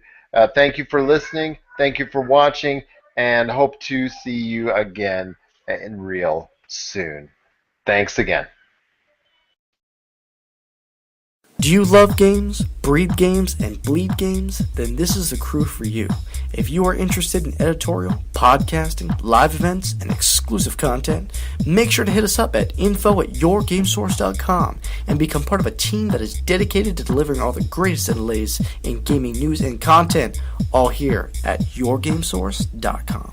Speaker 3: Thank you for listening. Thank you for watching, and hope to see you again in real soon. Thanks again.
Speaker 1: Do you love games, breathe games, and bleed games? Then this is the crew for you. If you are interested in editorial, podcasting, live events, and exclusive content, make sure to hit us up at info@yourgamesource.com and become part of a team that is dedicated to delivering all the greatest and latest in gaming news and content, all here at yourgamesource.com.